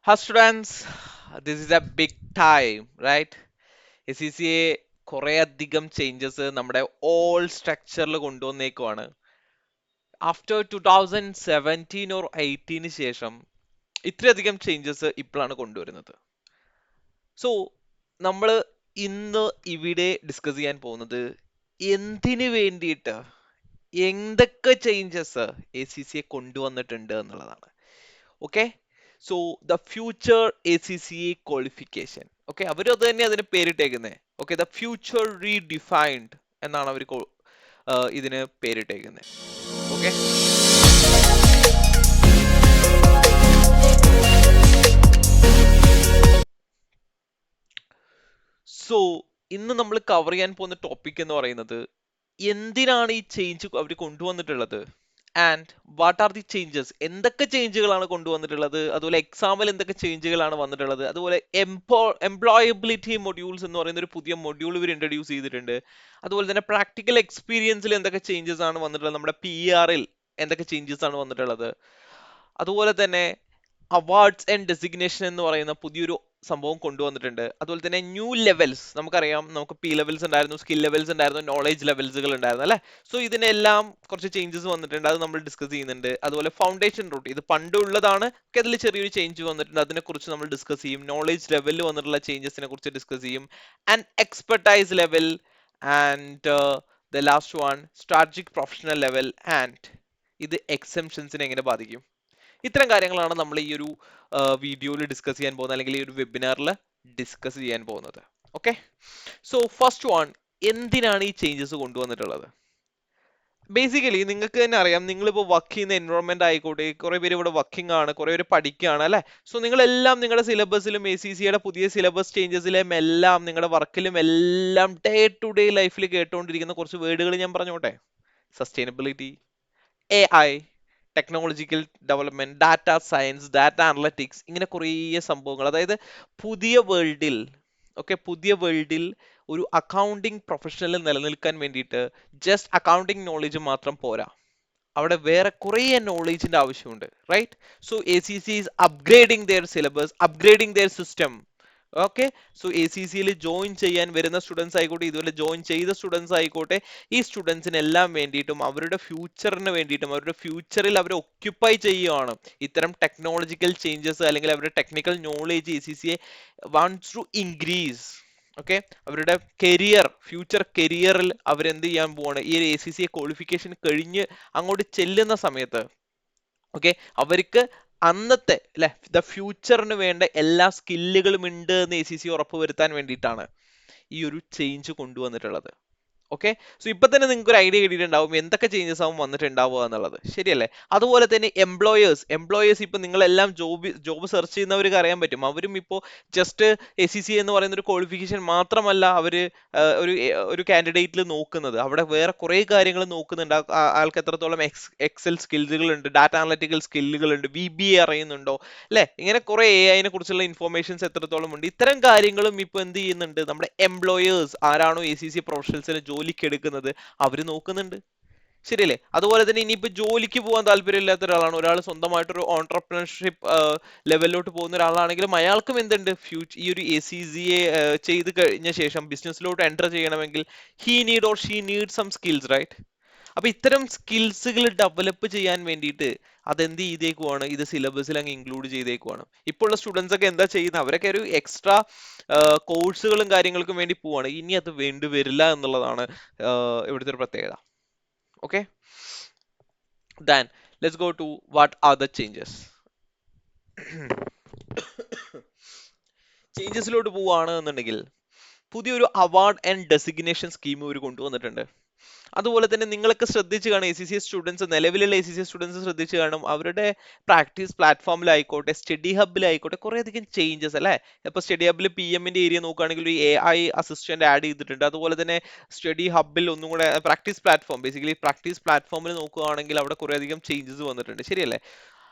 Hi students, this is a big time, right? SCCA കുറെ അധികം changes നമ്മുടെ all സ്ട്രക്ചറിൽ കൊണ്ടുവന്നേക്കുവാണ്. ആഫ്റ്റർ 2017 ഓർ 18 ശേഷം ഇത്രയധികം ചേഞ്ചസ് ഇപ്പോഴാണ് കൊണ്ടുവരുന്നത്. സോ നമ്മൾ ഇന്ന് ഇവിടെ ഡിസ്കസ് ചെയ്യാൻ പോകുന്നത് എന്തിനു വേണ്ടിയിട്ട് എന്തൊക്കെ ചേഞ്ചസ് ACCA കൊണ്ടുവന്നിട്ടുണ്ട് എന്നുള്ളതാണ്. Okay, so the future ACCA qualification. Okay, അവർ അത് തന്നെ അതിന് പേരിട്ടേക്കുന്നത്. ഓക്കെ, ദ ഫ്യൂച്ചർ റീഡിഫൈൻഡ് എന്നാണ് അവർ ഇതിന് പേരിട്ടേക്കുന്നത്. ഓക്കെ, സോ ഇന്ന് നമ്മൾ കവർ ചെയ്യാൻ പോകുന്ന ടോപ്പിക് എന്ന് പറയുന്നത് എന്തിനാണ് ഈ ചേഞ്ച് അവർ കൊണ്ടുവന്നിട്ടുള്ളത് and what are the changes, എന്തൊക്കെ ചേഞ്ചുകളാണ് കൊണ്ടുവന്നിട്ടുള്ളത്, അതുപോലെ എക്സാമിൽ എന്തൊക്കെ ചേഞ്ചുകളാണ് വന്നിട്ടുള്ളത്, അതുപോലെ എംപ്ലോയബിലിറ്റി മൊഡ്യൂൾസ് എന്ന് പറയുന്ന ഒരു പുതിയ മൊഡ്യൂൾ ഇവർ ഇൻട്രൊഡ്യൂസ് ചെയ്തിട്ടുണ്ട്. അതുപോലെ തന്നെ പ്രാക്ടിക്കൽ എക്സ്പീരിയൻസിൽ എന്തൊക്കെ ചേഞ്ചസ് ആണ് വന്നിട്ടുള്ളത്, നമ്മുടെ PR-ൽ എന്തൊക്കെ ചേഞ്ചസ് ആണ് വന്നിട്ടുള്ളത്, അതുപോലെ തന്നെ അവാർഡ്സ് ആൻഡ് ഡെസിഗ്നേഷൻ എന്ന് പറയുന്ന പുതിയൊരു സംഭവം കൊണ്ടുവന്നിട്ടുണ്ട്. അതുപോലെ തന്നെ ന്യൂ ലെവൽസ്, നമുക്കറിയാം നമുക്ക് P-ലെവൽസ് ഉണ്ടായിരുന്നു, സ്കിൽ ലെവൽസ് ഉണ്ടായിരുന്നു, നോളേജ് ലെവൽസുകൾ ഉണ്ടായിരുന്നു അല്ലെ. സോ ഇതിനെല്ലാം കുറച്ച് ചേഞ്ചസ് വന്നിട്ടുണ്ട്, അത് നമ്മൾ ഡിസ്കസ് ചെയ്യുന്നുണ്ട്. അതുപോലെ ഫൗണ്ടേഷൻ റൂട്ട്, ഇത് പണ്ടുള്ളതാണ്, അതിൽ ചെറിയൊരു ചേഞ്ച് വന്നിട്ടുണ്ട്, അതിനെക്കുറിച്ച് നമ്മൾ ഡിസ്കസ് ചെയ്യും. നോളേജ് ലെവലിൽ വന്നിട്ടുള്ള ചേഞ്ചസിനെ കുറിച്ച് ഡിസ്കസ് ചെയ്യും. And expertise level and the last one strategic professional level and ഇത് എക്സെംഷൻസിനെ എങ്ങനെ ബാധിക്കും. ഇത്തരം കാര്യങ്ങളാണ് നമ്മൾ ഈ ഒരു വീഡിയോയിൽ ഡിസ്കസ് ചെയ്യാൻ പോകുന്നത്, അല്ലെങ്കിൽ ഈ ഒരു വെബിനാറിൽ ഡിസ്കസ് ചെയ്യാൻ പോകുന്നത്. ഓക്കെ, സോ ഫസ്റ്റ് വൺ, എന്തിനാണ് ഈ ചേഞ്ചസ് കൊണ്ടുവന്നിട്ടുള്ളത്? ബേസിക്കലി നിങ്ങൾക്ക് തന്നെ അറിയാം, നിങ്ങളിപ്പോൾ വർക്ക് ചെയ്യുന്ന എൻവയോൺമെന്റ് ആയിക്കോട്ടെ, കുറെ പേര് ഇവിടെ വർക്കിംഗ് ആണ്, കുറെ പേര് പഠിക്കുകയാണ് അല്ലെ. സോ നിങ്ങളെല്ലാം നിങ്ങളുടെ സിലബസിലും ACCയുടെ പുതിയ സിലബസ് ചേഞ്ചസിലും എല്ലാം നിങ്ങളുടെ വർക്കിലും എല്ലാം ഡേ ടു ഡേ ലൈഫിൽ കേട്ടുകൊണ്ടിരിക്കുന്ന കുറച്ച് വേർഡുകൾ ഞാൻ പറഞ്ഞോട്ടെ. Sustainability, AI, technological development, data science, data analytics, ഇങ്ങനെ കുറേ സംഭവങ്ങൾ. അതായത് പുതിയ വേൾഡിൽ, ഓക്കെ, പുതിയ വേൾഡിൽ ഒരു അക്കൗണ്ടിങ് പ്രൊഫഷണൽ നിലനിൽക്കാൻ വേണ്ടിയിട്ട് ജസ്റ്റ് അക്കൗണ്ടിങ് നോളേജ് മാത്രം പോരാ, അവിടെ വേറെ കുറേ നോളേജിന്റെ ആവശ്യമുണ്ട്, right? So ACC is upgrading their syllabus, upgrading their system. Okay, so ACCയിൽ ജോയിൻ ചെയ്യാൻ വരുന്ന സ്റ്റുഡൻസ് ആയിക്കോട്ടെ, ഇതുപോലെ ജോയിൻ ചെയ്ത സ്റ്റുഡൻസ് ആയിക്കോട്ടെ, ഈ സ്റ്റുഡൻസിന് എല്ലാം വേണ്ടിയിട്ടും അവരുടെ ഫ്യൂച്ചറിന് വേണ്ടിയിട്ടും അവരുടെ ഫ്യൂച്ചറിൽ അവർ ഒക്യുപ്പൈ ചെയ്യുകയാണ് ഇത്തരം ടെക്നോളജിക്കൽ ചേഞ്ചസ്, അല്ലെങ്കിൽ അവരുടെ ടെക്നിക്കൽ നോളേജ് ACCയെ വാണ്ട്സ് ടു ഇൻക്രീസ്. ഓക്കെ, അവരുടെ കരിയർ, ഫ്യൂച്ചർ കരിയറിൽ അവരെന്ത് ചെയ്യാൻ പോവാണ്, ഈ ഒരു ACCA ക്വാളിഫിക്കേഷൻ കഴിഞ്ഞ് അങ്ങോട്ട് ചെല്ലുന്ന സമയത്ത് ഓക്കെ, അവർക്ക് അന്നത്തെ അല്ലെ ദ ഫ്യൂച്ചറിന് വേണ്ട എല്ലാ സ്കില്ലുകളും ഉണ്ട് എന്ന് ACC ഉറപ്പുവരുത്താൻ വേണ്ടിയിട്ടാണ് ഈ ഒരു ചേഞ്ച് കൊണ്ടുവന്നിട്ടുള്ളത്. ഓക്കെ, സോ ഇപ്പൊ തന്നെ നിങ്ങൾക്ക് ഒരു ഐഡിയ കിട്ടിയിട്ടുണ്ടാവും എന്തൊക്കെ ചേഞ്ചസ് ആവും വന്നിട്ടുണ്ടാവുക എന്നുള്ളത്, ശരിയല്ലേ? അതുപോലെ തന്നെ എംപ്ലോയേഴ്സ് ഇപ്പൊ നിങ്ങളെല്ലാം ജോബ് സെർച്ച് ചെയ്യുന്നവർക്ക് അറിയാൻ പറ്റും, അവരും ഇപ്പോൾ ജസ്റ്റ് ACCA എന്ന് പറയുന്ന ഒരു ക്വാളിഫിക്കേഷൻ മാത്രമല്ല അവര് ഒരു കാൻഡിഡേറ്റിൽ നോക്കുന്നത്, അവിടെ വേറെ കുറെ കാര്യങ്ങൾ നോക്കുന്നുണ്ട്. ആൾക്ക് എത്രത്തോളം എക്സൽ സ്കില്ലുകൾ ഉണ്ട്, ഡാറ്റ അനലിറ്റിക്കൽ സ്കില്ലുകൾ ഉണ്ട്, VBA അറിയുന്നുണ്ടോ അല്ലെ, ഇങ്ങനെ കുറെ AI കുറിച്ചുള്ള ഇൻഫോർമേഷൻസ് എത്രത്തോളം ഉണ്ട്, ഇത്തരം കാര്യങ്ങളും ഇപ്പൊ എന്ത് ചെയ്യുന്നുണ്ട് നമ്മുടെ എംപ്ലോയേഴ്സ്, ആരാണോ ACC പ്രൊഫഷണൽസിനെ ജോലിക്ക് എടുക്കുന്നത്, അവര് നോക്കുന്നുണ്ട്, ശരിയല്ലേ? അതുപോലെ തന്നെ ഇനിയിപ്പോ ജോലിക്ക് പോകാൻ താല്പര്യമില്ലാത്ത ഒരാളാണ്, ഒരാൾ സ്വന്തമായിട്ടൊരു ഓൺടർപ്രണർഷിപ്പ് ലെവലിലോട്ട് പോകുന്ന ഒരാളാണെങ്കിലും അയാൾക്കും എന്തുണ്ട്, ഈ ഒരു ACCA ചെയ്ത് കഴിഞ്ഞ ശേഷം ബിസിനസ്സിലോട്ട് എൻ്റർ ചെയ്യണമെങ്കിൽ he need or she need some skills, right? അപ്പൊ ഇത്തരം സ്കിൽസുകൾ ഡെവലപ്പ് ചെയ്യാൻ വേണ്ടിയിട്ട് അതെന്ത് ചെയ്തേക്കുവാണ്, ഇത് സിലബസിൽ അങ്ങ് ഇൻക്ലൂഡ് ചെയ്തേക്കുവാണ്. ഇപ്പോൾ ഉള്ള സ്റ്റുഡൻസ് ഒക്കെ എന്താ ചെയ്യുന്നത്, അവരൊക്കെ ഒരു എക്സ്ട്രാ കോഴ്സുകളും കാര്യങ്ങൾക്കും വേണ്ടി പോവാണ്, ഇനി അത് വേണ്ടി വരില്ല എന്നുള്ളതാണ് ഇവിടുത്തെ ഒരു പ്രത്യേകത. Okay, then let's go to what are the changes. ചേഞ്ചസിലോട്ട് പോവുകയാണ് എന്നുണ്ടെങ്കിൽ പുതിയൊരു അവാർഡ് ആൻഡ് ഡെസിഗ്നേഷൻ സ്കീം ഇവർ കൊണ്ടുവന്നിട്ടുണ്ട്. അതുപോലെ തന്നെ നിങ്ങളൊക്കെ ശ്രദ്ധിച്ചു കാണും, ACCA സ്റ്റുഡൻസ്, നിലവിലുള്ള ACCA സ്റ്റുഡൻസ് ശ്രദ്ധിച്ചു കാണും, അവരുടെ പ്രാക്ടീസ് പ്ലാറ്റ്ഫോമിലായിക്കോട്ടെ, സ്റ്റഡി ഹബിലായിക്കോട്ടെ കുറെ അധികം ചേഞ്ചസ് അല്ലെ. ഇപ്പൊ സ്റ്റഡി ഹബിൽ PM-ന്റെ ഏരിയ നോക്കുകയാണെങ്കിൽ ഒരു AI അസിസ്റ്റന്റ് ആഡ് ചെയ്തിട്ടുണ്ട്. അതുപോലെ തന്നെ സ്റ്റഡി ഹബിൽ ഒന്നും കൂടെ പ്രാക്ടീസ് പ്ലാറ്റ്ഫോം, ബേസിക്കലി പ്രാക്ടീസ് പ്ലാറ്റ്ഫോമിൽ നോക്കുകയാണെങ്കിൽ അവിടെ കുറെ അധികം ചേഞ്ചസ് വന്നിട്ടുണ്ട്, ശരിയല്ലേ?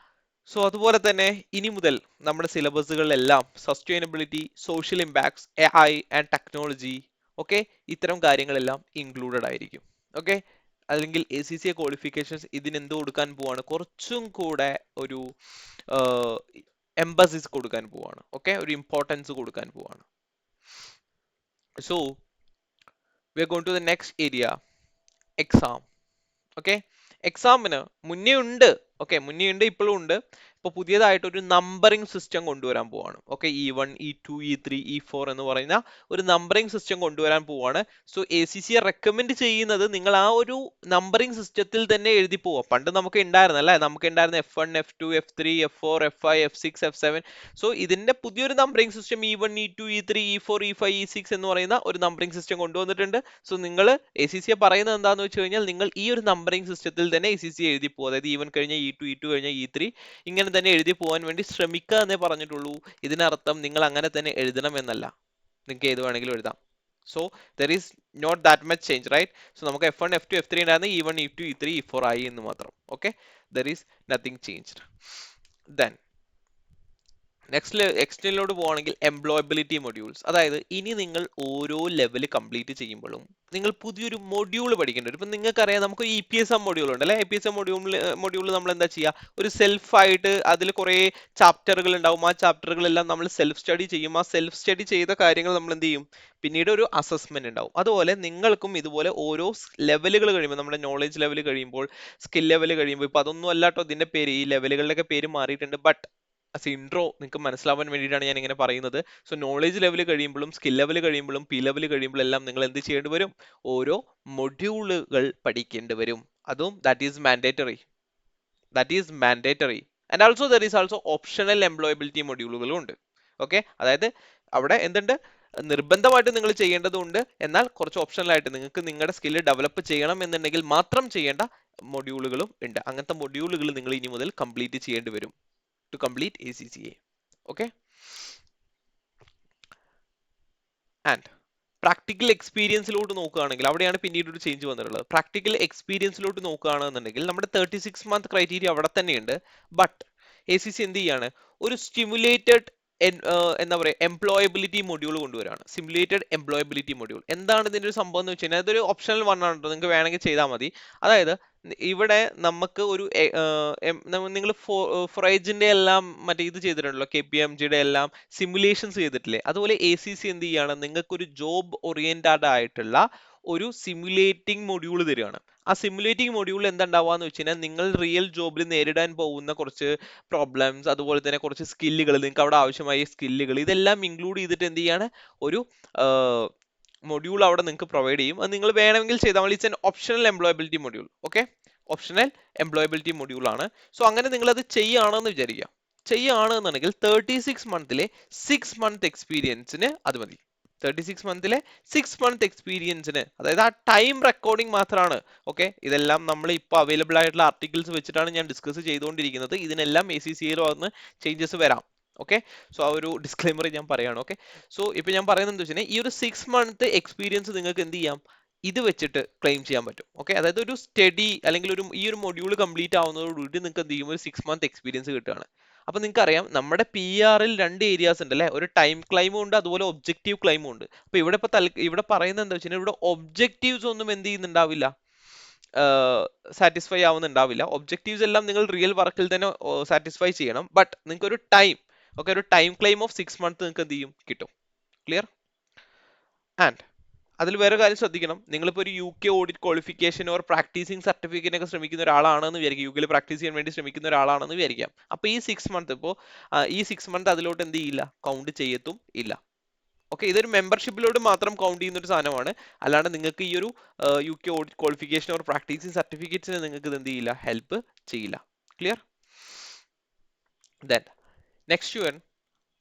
സോ അതുപോലെ തന്നെ ഇനി മുതൽ നമ്മുടെ സിലബസുകളിലെല്ലാം sustainability, social impacts, AI and technology, okay, ഇത്തരം കാര്യങ്ങളെല്ലാം ഇൻക്ലൂഡഡ് ആയിരിക്കും. ഓക്കെ, അല്ലെങ്കിൽ ACCA ക്വാളിഫിക്കേഷൻസ് ഇതിനെന്ത് കൊടുക്കാൻ പോവാണ്, കുറച്ചും കൂടെ ഒരു എംബസിസ് കൊടുക്കാൻ പോവാണ്. ഓക്കെ, ഒരു ഇമ്പോർട്ടൻസ് കൊടുക്കാൻ പോവാണ്. So we are going to the next area, exam. Okay, എക്സാമിന് മുന്നേ ഉണ്ട്, ഓക്കെ മുന്നേ ഉണ്ട്, ഇപ്പോഴും ഉണ്ട്. ഇപ്പൊ പുതിയതായിട്ട് ഒരു നമ്പറിംഗ് സിസ്റ്റം കൊണ്ടുവരാൻ പോവാണ്. Okay, E1 E2 E3 E4 എന്ന് പറയുന്ന ഒരു നമ്പറിംഗ് സിസ്റ്റം കൊണ്ടുവരാൻ പോവാണ്. സോ ACC റെക്കമെൻഡ് ചെയ്യുന്നത് നിങ്ങൾ ആ ഒരു നമ്പറിംഗ് സിസ്റ്റത്തിൽ തന്നെ എഴുതി പോവാ. പണ്ട് നമുക്ക് ഉണ്ടായിരുന്നു അല്ലെ, നമുക്ക് ഉണ്ടായിരുന്ന F1 F2 F3 F4 F5 F6 F7. So ഇതിന്റെ പുതിയൊരു numbering system E1 E2 E3 E4 E5 E6 എന്ന് പറയുന്ന ഒരു നമ്പറിംഗ് സിസ്റ്റം കൊണ്ടുവന്നിട്ടുണ്ട്. സോ നിങ്ങൾ ACC പറയുന്നത് എന്താന്ന് വെച്ച് കഴിഞ്ഞാൽ നിങ്ങൾ ഈ ഒരു നമ്പറിംഗ് സിസ്റ്റത്തിൽ തന്നെ ACC എഴുതി പോകുക. അതായത് E1 കഴിഞ്ഞ E2 കഴിഞ്ഞ E3 ഇങ്ങനെ തന്നെ എഴുതി പോകാൻ വേണ്ടി ശ്രമിക്കുക എന്നേ പറഞ്ഞിട്ടുള്ളൂ. ഇതിനർത്ഥം നിങ്ങൾ അങ്ങനെ തന്നെ എഴുതണം എന്നല്ല, നിങ്ങൾക്ക് ഏത് വേണമെങ്കിലും എഴുതാം. So there is not that much change, right? So നമുക്ക് F1 F2 F3 ഉണ്ടായിരുന്ന E1 E2 E3 E4 ആയി എന്ന് മാത്രം. Okay, there is nothing changed. Then നെക്സ്റ്റിലോട്ട് പോവുകയാണെങ്കിൽ എംപ്ലോയബിലിറ്റി മൊഡ്യൂൾസ്. അതായത് ഇനി നിങ്ങൾ ഓരോ ലെവൽ കംപ്ലീറ്റ് ചെയ്യുമ്പോഴും നിങ്ങൾ പുതിയൊരു മൊഡ്യൂൾ പഠിക്കേണ്ടി വരും. ഇപ്പൊ നിങ്ങൾക്കറിയാം നമുക്ക് EPSM മൊഡ്യൂൾ ഉണ്ട് അല്ലെ. EPSM മൊഡ്യൂൾ നമ്മൾ എന്താ ചെയ്യുക, ഒരു സെൽഫായിട്ട് അതിൽ കുറെ ചാപ്റ്ററുകൾ ഉണ്ടാവും. ആ ചാപ്റ്ററുകളെല്ലാം നമ്മൾ സെൽഫ് സ്റ്റഡി ചെയ്യും. ആ സെൽഫ് സ്റ്റഡി ചെയ്ത കാര്യങ്ങൾ നമ്മൾ എന്ത് ചെയ്യും, പിന്നീട് ഒരു അസസ്മെന്റ് ഉണ്ടാവും. അതുപോലെ നിങ്ങൾക്കും ഇതുപോലെ ഓരോ ലെവലുകൾ കഴിയുമ്പോൾ, നമ്മുടെ നോളജ് ലെവൽ കഴിയുമ്പോൾ, സ്കിൽ ലെവൽ കഴിയുമ്പോൾ, ഇപ്പൊ അതൊന്നും അല്ലാട്ടോ ഇതിന്റെ പേര്, ഈ ലെവലുകളുടെ പേര് മാറിയിട്ടുണ്ട്. ബട്ട് ആസ് ഇൻട്രോ നിങ്ങൾക്ക് മനസ്സിലാവാൻ വേണ്ടിയിട്ടാണ് ഞാൻ ഇങ്ങനെ പറയുന്നത്. സോ നോളേജ് ലെവൽ കഴിയുമ്പോഴും, സ്കിൽ ലെവൽ കഴിയുമ്പോഴും, പി ലെവൽ കഴിയുമ്പോഴും എല്ലാം നിങ്ങൾ എന്ത് ചെയ്യേണ്ടി വരും, ഓരോ മൊഡ്യൂളുകൾ പഠിക്കേണ്ടി വരും. അതും that is mandatory. And also there is also optional employability മൊഡ്യൂളുകളും ഉണ്ട്. ഓക്കെ, അതായത് അവിടെ എന്തുണ്ട്, നിർബന്ധമായിട്ട് നിങ്ങൾ ചെയ്യേണ്ടതുണ്ട്, എന്നാൽ കുറച്ച് ഓപ്ഷണൽ ആയിട്ട് നിങ്ങൾക്ക് നിങ്ങളുടെ സ്കില്ല് ഡെവലപ്പ് ചെയ്യണം എന്നുണ്ടെങ്കിൽ മാത്രം ചെയ്യേണ്ട മൊഡ്യൂളുകളും ഉണ്ട്. അങ്ങനത്തെ മൊഡ്യൂളുകൾ നിങ്ങൾ ഇനി മുതൽ കംപ്ലീറ്റ് ചെയ്യേണ്ടി വരും to complete ACCA. Okay, and practical എക്സ്പീരിയൻസിലോട്ട് നോക്കുകയാണെങ്കിൽ അവിടെയാണ് പിന്നീട് ഒരു ചേഞ്ച് വന്നിട്ടുള്ളത്. പ്രാക്ടിക്കൽ എക്സ്പീരിയൻസിലോട്ട് നോക്കുകയാണെന്നുണ്ടെങ്കിൽ നമ്മുടെ 36 മന്ത് ക്രൈറ്റീരിയ അവിടെ തന്നെയുണ്ട്. ബട്ട് ACC എന്ത് ചെയ്യാണ്, ഒരു സ്റ്റിമുലേറ്റഡ് എന്താ പറയുക എംപ്ലോയബിലിറ്റി മൊഡ്യൂൾ കൊണ്ടുവരാണ്. സിമുലേറ്റഡ് എംപ്ലോയബിലിറ്റി മൊഡ്യൂൾ എന്താണ് ഇതിന്റെ ഒരു സംഭവം എന്ന് വെച്ച് കഴിഞ്ഞാൽ, ഇതൊരു ഓപ്ഷണൽ വൺ ആണ്, നിങ്ങൾക്ക് വേണമെങ്കിൽ ചെയ്താൽ മതി. അതായത് ഇവിടെ നമുക്ക് ഒരു നിങ്ങൾ ഫ്രൈജിന്റെ എല്ലാം മറ്റേ ഇത് ചെയ്തിട്ടുണ്ടല്ലോ, KPMGയുടെ എല്ലാം സിമുലേഷൻസ് ചെയ്തിട്ടില്ലേ, അതുപോലെ ACC എന്ത് ചെയ്യാണ്, നിങ്ങൾക്ക് ഒരു ജോബ് ഓറിയന്റഡ് ആയിട്ടുള്ള ഒരു സിമുലേറ്റിംഗ് മൊഡ്യൂൾ തരികയാണ്. ആ സിമുലേറ്റിംഗ് മൊഡ്യൂൾ എന്താ ഉണ്ടാവുക വെച്ച് കഴിഞ്ഞാൽ, നിങ്ങൾ റിയൽ ജോബിൽ നേരിടാൻ പോകുന്ന കുറച്ച് പ്രോബ്ലംസ്, അതുപോലെ തന്നെ കുറച്ച് സ്കില്ലുകൾ, നിങ്ങൾക്ക് അവിടെ ആവശ്യമായ സ്കില്ലുകൾ, ഇതെല്ലാം ഇൻക്ലൂഡ് ചെയ്തിട്ട് എന്ത് ചെയ്യാണ്, ഒരു മൊഡ്യൂൾ അവിടെ നിങ്ങൾക്ക് പ്രൊവൈഡ് ചെയ്യും. അത് നിങ്ങൾ വേണമെങ്കിൽ ചെയ്താൽ മതി. It's an optional employability module. Okay, optional employability module ആണ്. സോ അങ്ങനെ നിങ്ങൾ അത് ചെയ്യുകയാണെന്ന് വിചാരിക്കുക. ചെയ്യുകയാണെന്നുണ്ടെങ്കിൽ 36 മന്തിലെ 6 മന്ത് എക്സ്പീരിയൻസിന് അത് മതി. 36 മന്തിലെ 6 മന്ത് എക്സ്പീരിയൻസിന്, അതായത് ആ ടൈം റെക്കോർഡിംഗ് മാത്രമാണ്. ഓക്കെ, ഇതെല്ലാം നമ്മൾ ഇപ്പോൾ അവൈലബിൾ ആയിട്ടുള്ള ആർട്ടിക്കിൾസ് വെച്ചിട്ടാണ് ഞാൻ ഡിസ്കസ് ചെയ്തുകൊണ്ടിരിക്കുന്നത്. ഇതിനെല്ലാം ACCയിൽ വന്ന് ചേഞ്ചസ് വരാം. ഓക്കെ, സോ ആ ഒരു ഡിസ്ക്ലൈമർ ഞാൻ പറയാണ്. ഓക്കെ, സോ ഇപ്പൊ ഞാൻ പറയുന്നത് എന്താ വെച്ചാൽ, ഈ ഒരു 6 മന്ത് എക്സ്പീരിയൻസ് നിങ്ങൾക്ക് എന്ത് ചെയ്യാം, ഇത് വെച്ചിട്ട് ക്ലെയിം ചെയ്യാൻ പറ്റും. ഓക്കെ, അതായത് ഒരു സ്റ്റഡി അല്ലെങ്കിൽ ഈ ഒരു മൊഡ്യൂൾ കംപ്ലീറ്റ് ആവുന്നതോടുകൂടി നിങ്ങൾക്ക് എന്ത് ചെയ്യും, ഒരു 6 മന്ത് എക്സ്പീരിയൻസ് കിട്ടുകയാണ്. അപ്പൊ നിങ്ങൾക്ക് അറിയാം നമ്മുടെ PR-ൽ 2 ഏരിയാസ് ഉണ്ട് അല്ലെ, ഒരു ടൈം ക്ലൈമും ഉണ്ട്, അതുപോലെ ഒബ്ജക്റ്റീവ് ക്ലൈമും ഉണ്ട്. അപ്പൊ ഇവിടെ പറയുന്നത് എന്താ വെച്ചാൽ, ഇവിടെ ഒബ്ജക്റ്റീവ്സ് ഒന്നും എന്ത് ചെയ്യുന്നുണ്ടാവില്ല, സാറ്റിസ്ഫൈ ആവുന്നുണ്ടാവില്ല. ഒബ്ജക്റ്റീവ്സ് എല്ലാം നിങ്ങൾ റിയൽ വർക്കിൽ തന്നെ സാറ്റിസ്ഫൈ ചെയ്യണം. ബട്ട് നിങ്ങൾക്ക് ഒരു ടൈം, ഓക്കെ, ഒരു ടൈം ക്ലെയിം ഓഫ് 6 മന്ത് നിങ്ങൾക്ക് എന്ത് ചെയ്യും, കിട്ടും. ക്ലിയർ? ആൻഡ് അതിൽ വേറെ കാര്യം ശ്രദ്ധിക്കണം, നിങ്ങളിപ്പോൾ ഒരു UK audit qualification or practising certificate ഒക്കെ ശ്രമിക്കുന്ന ഒരാളാണെന്ന് വിചാരിക്കും, UK പ്രാക്ടീസ് ചെയ്യാൻ വേണ്ടി ശ്രമിക്കുന്ന ഒരാളാണെന്ന് വിചാരിക്കാം. അപ്പൊ ഈ 6 മന്ത് ഈ 6 മന്ത് അതിലോട്ട് എന്ത് ചെയ്യില്ല, കൗണ്ട് ചെയ്യത്തും ഇല്ല. ഓക്കെ, ഇതൊരു മെമ്പർഷിപ്പിലോട്ട് മാത്രം കൗണ്ട് ചെയ്യുന്ന ഒരു സാധനമാണ്. അല്ലാണ്ട് നിങ്ങൾക്ക് ഈ ഒരു UK audit qualification or practising സർട്ടിഫിക്കറ്റ്സിന് നിങ്ങൾക്ക് ഇത് എന്ത് ചെയ്യില്ല, ഹെൽപ്പ് ചെയ്യില്ല. ക്ലിയർ? ദെൻ നെക്സ്റ്റ് വൺ,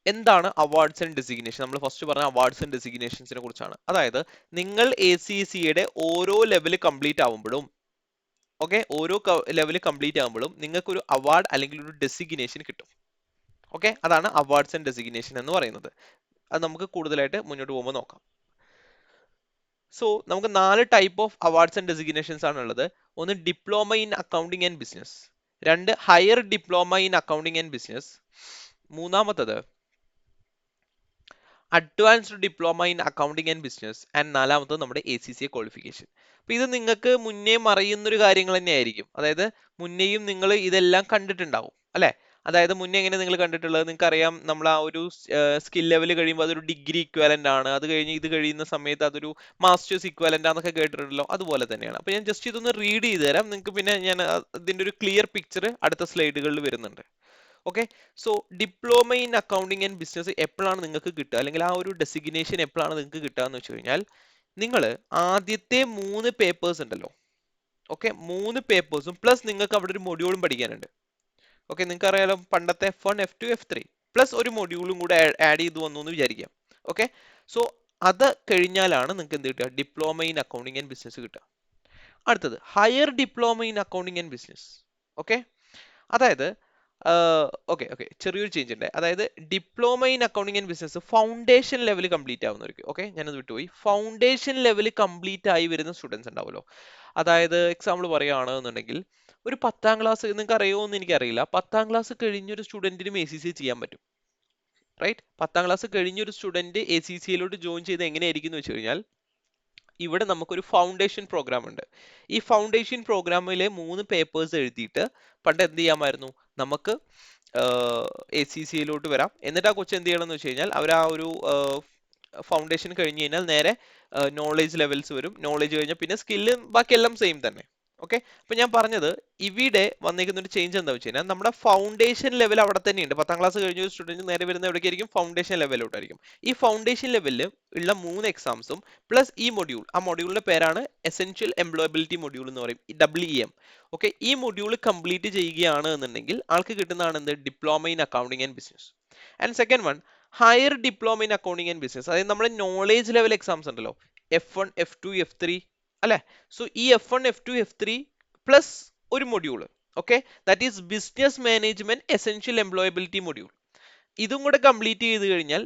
എന്താണ് അവാർഡ്സ് ആൻഡ് ഡെസിഗ്നേഷൻ? നമ്മൾ ഫസ്റ്റ് പറഞ്ഞ അവാർഡ്സ് ആൻഡ് ഡെസിഗ്നേഷൻസിനെ കുറിച്ചാണ്. അതായത് നിങ്ങൾ ACCയുടെ ഓരോ ലെവൽ കംപ്ലീറ്റ് ആവുമ്പോഴും, ഓക്കെ, ഓരോ ലെവൽ കംപ്ലീറ്റ് ആകുമ്പോഴും നിങ്ങൾക്ക് ഒരു അവാർഡ് അല്ലെങ്കിൽ ഒരു ഡെസിഗ്നേഷൻ കിട്ടും. ഓക്കെ, അതാണ് അവാർഡ്സ് ആൻഡ് ഡെസിഗ്നേഷൻ എന്ന് പറയുന്നത്. അത് നമുക്ക് കൂടുതലായിട്ട് മുന്നോട്ട് പോകുമ്പോൾ നോക്കാം. സോ നമുക്ക് 4 type of awards and designations ആണ് ഉള്ളത്. ഒന്ന് diploma in accounting and business, 2 higher diploma in accounting and business, മൂന്നാമത്തത് advanced diploma in accounting and business, and നാലാമത്തത് നമ്മുടെ ACCA ക്വാളിഫിക്കേഷൻ. അപ്പൊ ഇത് നിങ്ങൾക്ക് മുന്നേ അറിയുന്ന ഒരു കാര്യങ്ങൾ തന്നെയായിരിക്കും. അതായത് മുന്നേയും നിങ്ങൾ ഇതെല്ലാം കണ്ടിട്ടുണ്ടാവും അല്ലെ. അതായത് മുന്നേ എങ്ങനെ നിങ്ങൾ കണ്ടിട്ടുള്ളത് നിങ്ങൾക്ക് അറിയാം, നമ്മൾ ആ ഒരു സ്കിൽ ലെവൽ കഴിയുമ്പോൾ അതൊരു ഡിഗ്രി ഇക്വാലന്റ് ആണ്, അത് കഴിഞ്ഞ് ഇത് കഴിയുന്ന സമയത്ത് അതൊരു മാസ്റ്റേഴ്സ് ഇക്വാലന്റ് ആണെന്നൊക്കെ കേട്ടിട്ടുണ്ടല്ലോ, അതുപോലെ തന്നെയാണ്. അപ്പൊ ഞാൻ ജസ്റ്റ് ഇതൊന്ന് റീഡ് ചെയ്ത് തരാം നിങ്ങൾക്ക്, പിന്നെ ഞാൻ ഇതിന്റെ ഒരു ക്ലിയർ പിക്ചർ അടുത്ത സ്ലൈഡുകളിൽ വരുന്നുണ്ട്. Okay, so diploma in accounting and business എപ്പോഴാണ് നിങ്ങൾക്ക് കിട്ടുക, അല്ലെങ്കിൽ ആ ഒരു ഡെസിഗ്നേഷൻ എപ്പോഴാണ് നിങ്ങൾക്ക് കിട്ടുക എന്ന് വെച്ച് കഴിഞ്ഞാൽ, നിങ്ങൾ ആദ്യത്തെ 3 പേപ്പേഴ്സ് ഉണ്ടല്ലോ, ഓക്കെ, 3 പേപ്പേഴ്സും പ്ലസ് നിങ്ങൾക്ക് അവിടെ ഒരു മൊഡ്യൂളും പഠിക്കാനുണ്ട്. ഓക്കെ, നിങ്ങൾക്ക് അറിയാലോ പണ്ടത്തെ F1 F2 F3 പ്ലസ് ഒരു മൊഡ്യൂളും കൂടെ ആഡ് ചെയ്ത് വന്നു എന്ന് വിചാരിക്കാം. ഓക്കെ, സോ അത് കഴിഞ്ഞാലാണ് നിങ്ങൾക്ക് എന്ത് കിട്ടുക, diploma in accounting and business കിട്ടുക. അടുത്തത് higher diploma in accounting and business. Okay, അതായത് ഓക്കെ ഓക്കെ, ചെറിയൊരു ചേഞ്ച് ഉണ്ട്. അതായത് diploma in accounting and business foundation level complete ആവുന്നവർക്ക്, ഓക്കെ, ഞാനത് വിട്ടുപോയി, ഫൗണ്ടേഷൻ ലെവൽ കംപ്ലീറ്റ് ആയി വരുന്ന സ്റ്റുഡൻസ് ഉണ്ടാവുമല്ലോ. അതായത് എക്സാമ്പിൾ പറയുകയാണെന്നുണ്ടെങ്കിൽ, ഒരു 10ാം ക്ലാസ് നിങ്ങൾക്ക് അറിയുമോ എന്ന് എനിക്കറിയില്ല, 10ാം ക്ലാസ് കഴിഞ്ഞൊരു സ്റ്റുഡന്റിനും ACCA ചെയ്യാൻ പറ്റും, റൈറ്റ്? 10ാം ക്ലാസ് കഴിഞ്ഞൊരു സ്റ്റുഡന്റ് ACCAയിലോട്ട് ജോയിൻ ചെയ്ത് എങ്ങനെയായിരിക്കും എന്ന് വെച്ച് കഴിഞ്ഞാൽ, ഇവിടെ നമുക്കൊരു ഫൗണ്ടേഷൻ പ്രോഗ്രാം ഉണ്ട്. ഈ ഫൗണ്ടേഷൻ പ്രോഗ്രാമിലെ 3 പേപ്പേഴ്സ് എഴുതിയിട്ട് പണ്ട് എന്ത് ചെയ്യാമായിരുന്നു, നമുക്ക് ACCAയിലോട്ട് വരാം. എന്നിട്ട് ആ കൊച്ചു എന്ത് ചെയ്യണം എന്ന് വെച്ച് കഴിഞ്ഞാൽ, അവർ ആ ഒരു ഫൗണ്ടേഷൻ കഴിഞ്ഞ് കഴിഞ്ഞാൽ നേരെ നോളേജ് ലെവൽസ് വരും. നോളേജ് കഴിഞ്ഞാൽ പിന്നെ സ്കില്ലും ബാക്കിയെല്ലാം സെയിം തന്നെ. ഓക്കെ, അപ്പൊ ഞാൻ പറഞ്ഞത് ഇവിടെ വന്നിരിക്കുന്ന ഒരു ചേഞ്ച് എന്താ വെച്ച് കഴിഞ്ഞാൽ, നമ്മുടെ ഫൗണ്ടേഷൻ ലെവൽ അവിടെ തന്നെയുണ്ട്. 10ാം ക്ലാസ് കഴിഞ്ഞ ഒരു സ്റ്റുഡന്റ് നേരെ വരുന്ന എവിടേക്കായിരിക്കും, ഫൗണ്ടേഷൻ ലെവലിലോട്ടായിരിക്കും. ഈ ഫൗണ്ടേഷൻ ലെവലിൽ ഉള്ള 3 എക്സാംസും പ്ലസ് ഈ മൊഡ്യൂൾ, ആ മൊഡ്യൂളിന്റെ പേരാണ് എസെൻഷ്യൽ എംപ്ലോയബിലിറ്റി മൊഡ്യൂൾ എന്ന് പറയും, WEM. ഓക്കെ, ഈ മൊഡ്യൂൾ കംപ്ലീറ്റ് ചെയ്യുകയാണ് എന്നുണ്ടെങ്കിൽ ആൾക്ക് കിട്ടുന്നതാണ് എന്ത്, diploma in accounting and business. And second one, higher diploma in accounting and business. അതായത് നമ്മുടെ നോളേജ് ലെവൽ എക്സാംസ് ഉണ്ടല്ലോ, F1 F2 F3 അല്ലെ? സോ ഈ F1 F2 F3 പ്ലസ് ഒരു module, okay, that is business management essential employability module, ഇതും കൂടെ complete ചെയ്ത് കഴിഞ്ഞാൽ